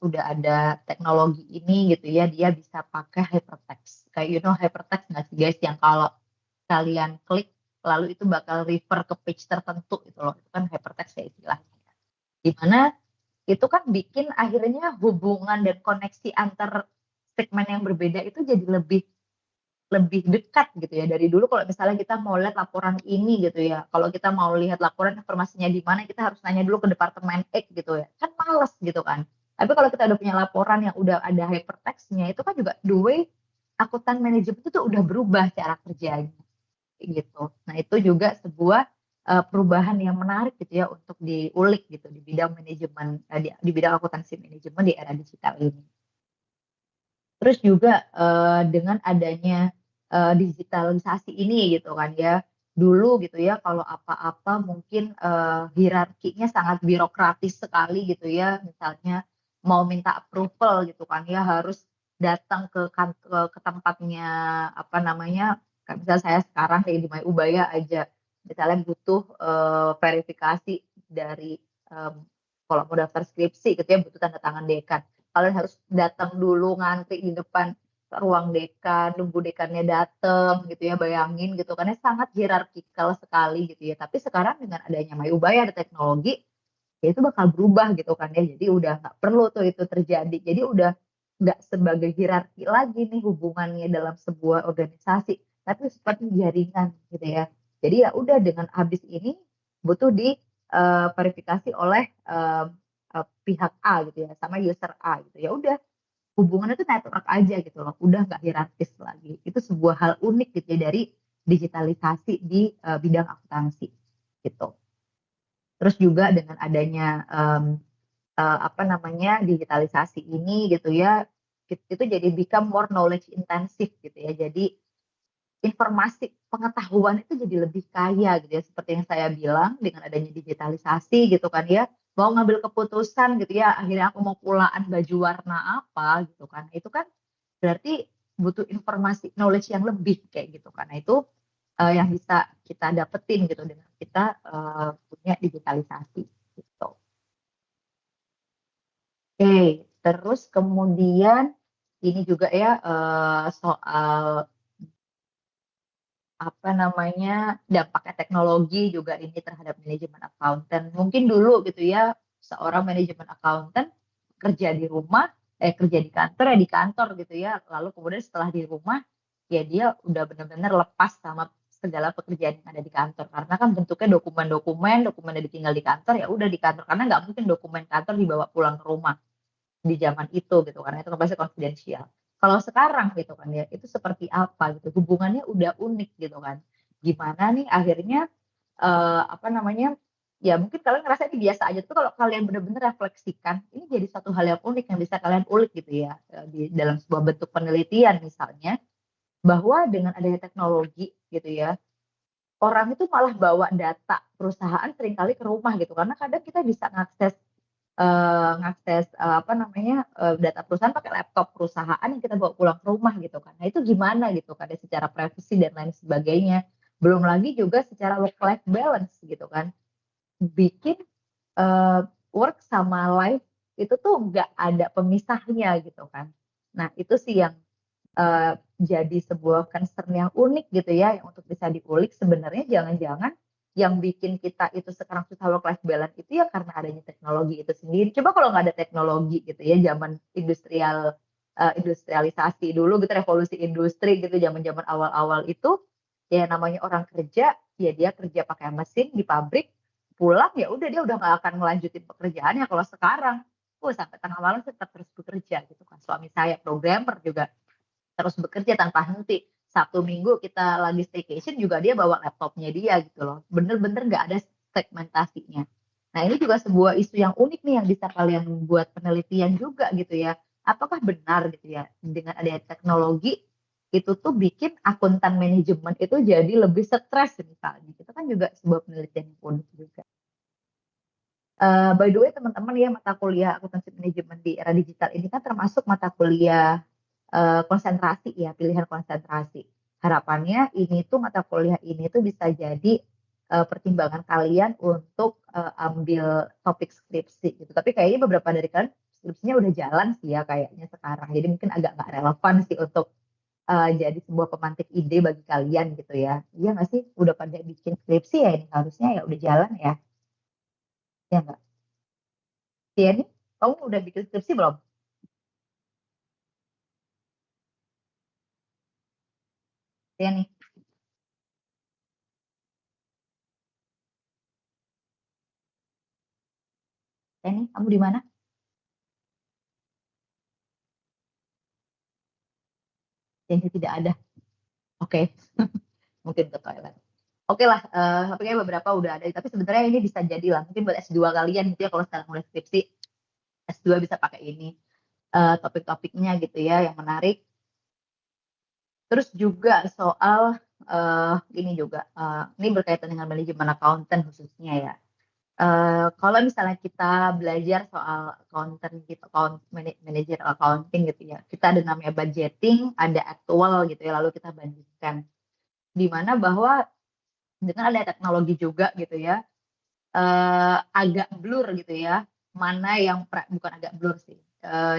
udah ada teknologi ini gitu ya, dia bisa pakai hypertext. Kayak hypertext nggak sih guys, yang kalau kalian klik lalu itu bakal refer ke page tertentu gitu loh, itu kan hypertext ya istilahnya. Dimana itu kan bikin akhirnya hubungan dan koneksi antar segmen yang berbeda itu jadi lebih dekat gitu ya. Dari dulu kalau misalnya kita mau lihat laporan ini gitu ya, kalau kita mau lihat laporan informasinya di mana, kita harus nanya dulu ke departemen X gitu ya, kan males gitu kan. Tapi kalau kita udah punya laporan yang udah ada hypertext-nya, itu kan juga the way akuntan manajemen itu tuh udah berubah cara kerjanya gitu. Nah itu juga sebuah perubahan yang menarik gitu ya untuk diulik gitu di bidang manajemen, di bidang akuntansi manajemen di era digital ini. Terus juga dengan adanya digitalisasi ini gitu kan ya, dulu gitu ya kalau apa-apa mungkin hierarkinya sangat birokratis sekali gitu ya, misalnya mau minta approval gitu kan ya harus datang ke tempatnya apa namanya, kayak misalnya saya sekarang kayak di My Ubaya aja misalnya butuh verifikasi dari kalau mau daftar skripsi gitu ya, butuh tanda tangan dekan. Kalian harus datang dulu ngantri di depan ruang dekan, nunggu dekannya datang gitu ya, bayangin gitu kan ya, sangat hierarkikal sekali gitu ya. Tapi sekarang dengan adanya Mayubaya ada teknologi, ya itu bakal berubah gitu kan ya. Jadi udah nggak perlu tuh itu terjadi. Jadi udah nggak sebagai hierarki lagi nih hubungannya dalam sebuah organisasi, tapi seperti jaringan gitu ya. Jadi ya udah dengan habis ini butuh di verifikasi oleh pihak A gitu ya sama user A gitu. Ya udah hubungannya tuh network aja gitu loh, udah nggak hierarkis lagi. Itu sebuah hal unik gitu ya dari digitalisasi di bidang akuntansi gitu. Terus juga dengan adanya apa namanya digitalisasi ini gitu ya, itu jadi become more knowledge intensive gitu ya. Jadi informasi pengetahuan itu jadi lebih kaya gitu ya. Seperti yang saya bilang dengan adanya digitalisasi gitu kan ya, mau ngambil keputusan gitu ya, akhirnya aku mau pulaan baju warna apa gitu kan. Itu kan berarti butuh informasi knowledge yang lebih kayak gitu kan. Nah, itu yang bisa kita dapetin gitu dengan kita punya digitalisasi gitu. Oke, terus kemudian ini juga ya soal apa namanya dampaknya teknologi juga ini terhadap manajemen accountant. Mungkin dulu gitu ya seorang manajemen accountant kerja di rumah, kerja di kantor ya di kantor gitu ya. Lalu kemudian setelah di rumah ya dia udah benar-benar lepas sama segala pekerjaan yang ada di kantor karena kan bentuknya dokumen yang ditinggal di kantor ya udah di kantor karena nggak mungkin dokumen kantor dibawa pulang ke rumah di zaman itu gitu karena itu kan pasti konfidensial. Kalau sekarang gitu kan ya itu seperti apa gitu hubungannya udah unik gitu kan. Gimana nih akhirnya apa namanya ya mungkin kalian ngerasa ini biasa aja tuh kalau kalian benar-benar refleksikan ini jadi satu hal yang unik yang bisa kalian ulik gitu ya di dalam sebuah bentuk penelitian misalnya bahwa dengan adanya teknologi gitu ya orang itu malah bawa data perusahaan seringkali ke rumah gitu karena kadang kita bisa ngakses apa namanya data perusahaan pakai laptop perusahaan yang kita bawa pulang ke rumah gitu kan. Nah itu gimana gitu kan ya secara privacy dan lain sebagainya. Belum lagi juga secara work life balance gitu kan. Bikin work sama life itu tuh nggak ada pemisahnya gitu kan. Nah itu sih yang jadi sebuah concern yang unik gitu ya yang untuk bisa diulik sebenarnya jangan-jangan yang bikin kita itu sekarang susah work life balance itu ya karena adanya teknologi itu sendiri. Coba kalau nggak ada teknologi gitu ya zaman industrialisasi dulu gitu revolusi industri gitu zaman-zaman awal-awal itu ya namanya orang kerja ya dia kerja pakai mesin di pabrik pulang ya udah dia udah nggak akan melanjutin pekerjaannya kalau sekarang sampai tengah malam tetap terus bekerja gitu kan suami saya programmer juga terus bekerja tanpa henti. Sabtu Minggu kita lagi staycation juga dia bawa laptopnya dia gitu loh. Bener-bener nggak ada segmentasinya. Nah ini juga sebuah isu yang unik nih yang bisa kalian buat penelitian juga gitu ya. Apakah benar gitu ya dengan adanya teknologi itu tuh bikin akuntan manajemen itu jadi lebih stres misalnya. Itu kan juga sebuah penelitian yang unik juga. By the way teman-teman ya mata kuliah akuntansi manajemen di era digital ini kan termasuk mata kuliah konsentrasi ya, pilihan konsentrasi. Harapannya ini tuh mata kuliah ini tuh bisa jadi pertimbangan kalian untuk ambil topik skripsi gitu. Tapi kayaknya beberapa dari kalian skripsinya udah jalan sih ya kayaknya sekarang. Jadi mungkin agak nggak relevan sih untuk jadi sebuah pemantik ide bagi kalian gitu ya. Iya nggak sih? Udah pada bikin skripsi ya ini harusnya ya udah jalan ya. Ya nggak? Iya nih, kamu udah bikin skripsi belum? Iya nih. Iya nih, kamu di mana? Jadi tidak ada. Oke, mungkin ke toilet. Oke lah, kayaknya beberapa udah ada. Tapi sebenarnya ini bisa jadi lah. Mungkin buat S2 kalian gitu ya, kalau sekarang mulai skripsi, S2 bisa pakai ini. Topik-topiknya gitu ya, yang menarik. Terus juga soal, ini juga, ini berkaitan dengan manajemen accountant khususnya ya. Kalau misalnya kita belajar soal accountant gitu, manajer accounting gitu ya, kita ada namanya budgeting, ada actual gitu ya, lalu kita bandingkan. Di mana bahwa dengan ada teknologi juga gitu ya, agak blur gitu ya, mana yang bukan agak blur sih,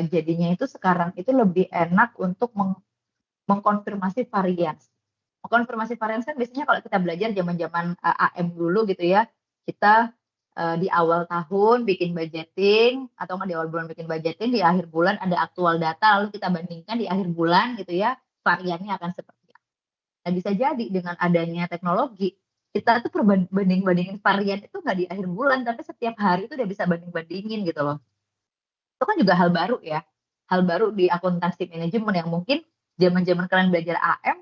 jadinya itu sekarang itu lebih enak untuk mengkonfirmasi varian. Konfirmasi varian kan biasanya kalau kita belajar zaman-zaman AM dulu gitu ya, kita di awal tahun bikin budgeting atau nggak di awal bulan bikin budgeting, di akhir bulan ada aktual data lalu kita bandingkan di akhir bulan gitu ya, variannya akan seperti apa. Nah bisa jadi dengan adanya teknologi kita tuh bandingin varian itu nggak di akhir bulan tapi setiap hari itu udah bisa bandingin gitu loh. Itu kan juga hal baru ya, hal baru di akuntansi manajemen yang mungkin zaman-zaman kalian belajar AM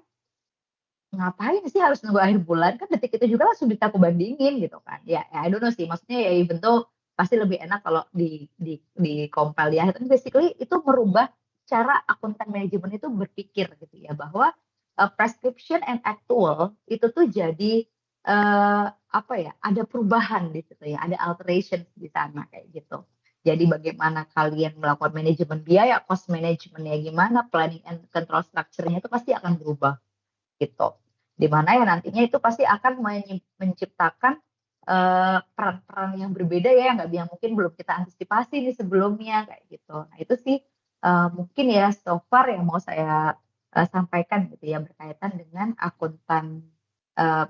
ngapain sih harus nunggu akhir bulan, kan detik itu juga langsung bisa aku bandingin gitu kan. Ya I don't know sih, maksudnya ya even though pasti lebih enak kalau di compile ya. Tapi basically itu merubah cara akuntan manajemen itu berpikir gitu ya, bahwa prescription and actual itu tuh jadi apa ya, ada perubahan di situ ya, ada alteration di sana kayak gitu. Jadi bagaimana kalian melakukan manajemen biaya, cost manajemennya gimana, planning and control structure-nya itu pasti akan berubah gitu. Dimana ya nantinya itu pasti akan menciptakan peran-peran yang berbeda ya, yang mungkin belum kita antisipasi nih sebelumnya kayak gitu. Nah itu sih mungkin ya so far yang mau saya sampaikan gitu ya, berkaitan dengan akuntan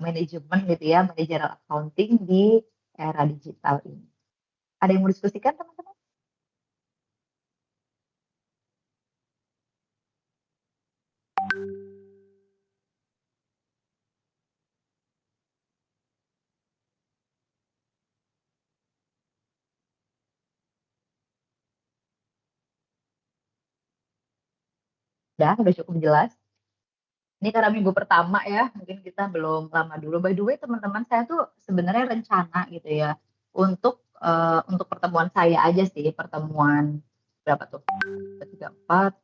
manajemen gitu ya, managerial accounting di era digital ini. Ada yang mau diskusikan teman-teman? Udah cukup jelas. Ini karena minggu pertama ya, mungkin kita belum lama dulu. By the way, teman-teman saya tuh sebenarnya rencana gitu ya untuk pertemuan saya aja sih, pertemuan berapa tuh? 3, 4,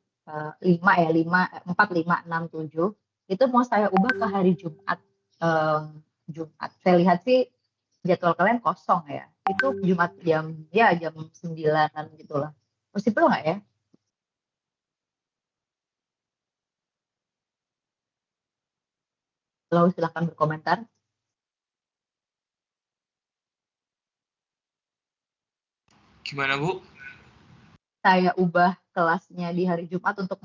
5 ya, 4, 5, 6, 7. Itu mau saya ubah ke hari Jumat. Jumat. Saya lihat sih jadwal kalian kosong ya. Itu Jumat jam 9-an gitu lah. Possible nggak ya? Lalu silahkan berkomentar. Gimana Bu? Saya ubah kelasnya di hari Jumat untuk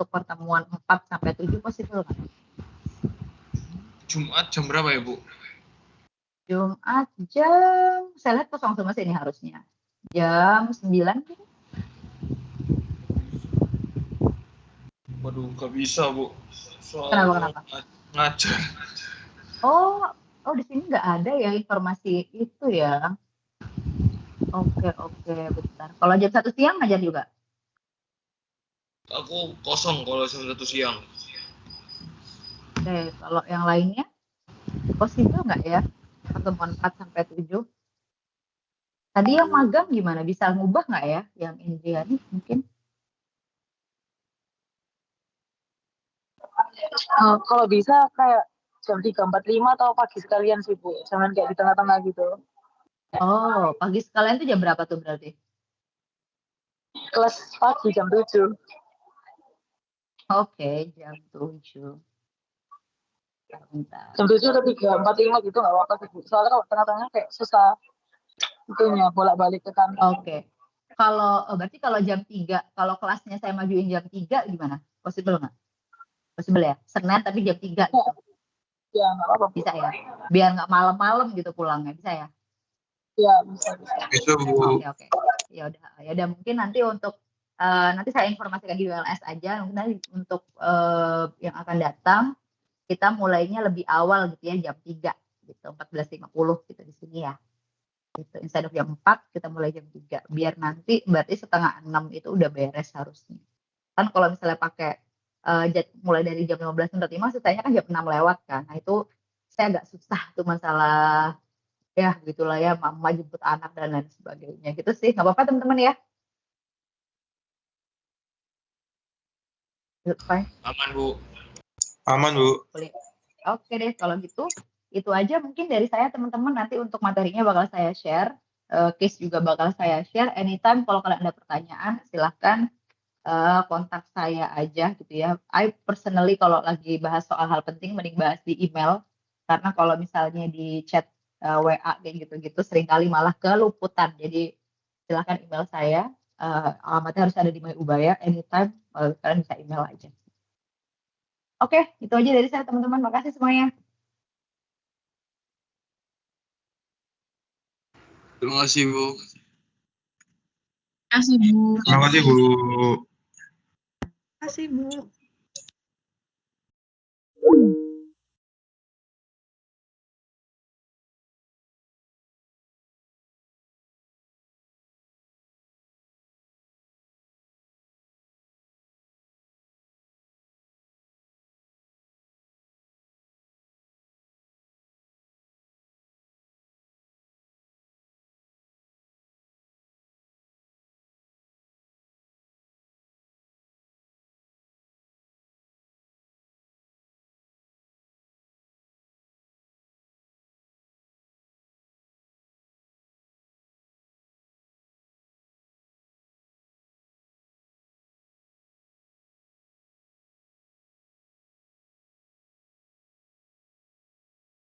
pertemuan 4-7 possible nggak? Jumat jam berapa ya Bu? Jumat jam, saya lihat kosong semua sih ini harusnya. Jam 9 gitu. Waduh, gak bisa Bu. Soalnya Kenapa? ngajar. Oh di sini nggak ada ya informasi itu ya. Oke, bentar. Kalau jam 1 siang ngajar juga? Aku kosong kalau jam 1 siang. Oke, kalau yang lainnya possible nggak ya pertemuan 4-7? Tadi yang magang gimana? Bisa ngubah nggak ya yang Indriani mungkin? Kalau bisa kayak jam 3.45 atau pagi sekalian sih Bu, jangan kayak di tengah-tengah gitu. Oh, pagi sekalian itu jam berapa tuh berarti? Kelas pagi jam 7. Oke, jam 7. Bentar. Jam 7 atau 3.45 gitu nggak apa-apa sih Bu. Soalnya kalau tengah-tengah kayak susah itunya bolak-balik ke kantor. Oke. Berarti kalau jam 3, kalau kelasnya saya majuin jam 3 gimana? Possible nggak? Possible ya? Senin tapi jam 3 gitu. Ya nggak apa-apa Bu. Bisa ya? Biar nggak malam-malam gitu pulangnya, bisa ya? Ya bisa. Bisa Bu. Oke. Ya udah mungkin nanti untuk nanti saya informasikan di WLS aja. Mungkin nanti untuk yang akan datang kita mulainya lebih awal gitu ya, jam 3 gitu, 14.50 gitu di sini ya. Gitu. Instead of jam 4 kita mulai jam 3 biar nanti berarti 5:30 itu udah beres harusnya. Kan kalau misalnya pakai mulai dari jam 15.45 selesainya kan jam 6 lewat kan. Nah itu saya agak susah tuh masalah ya gitulah ya, mama jemput anak dan lain sebagainya gitu sih. Nggak apa-apa teman-teman ya. Fine. Aman Bu. Aman Bu. Oke deh kalau gitu. Itu aja mungkin dari saya teman-teman. Nanti untuk materinya bakal saya share. Case juga bakal saya share. Anytime kalau kalian ada pertanyaan silahkan kontak saya aja gitu ya. I personally kalau lagi bahas soal hal penting mending bahas di email Karena kalau misalnya di chat WA kayak gitu-gitu seringkali malah keluputan. Jadi silahkan email saya. Alamatnya harus ada di My Ubaya. Anytime kalian bisa email aja. Oke, itu aja dari saya teman-teman. Makasih semuanya. Terima kasih, Bu. Kasih Bu. Terima kasih, Bu. Terima kasih Bu.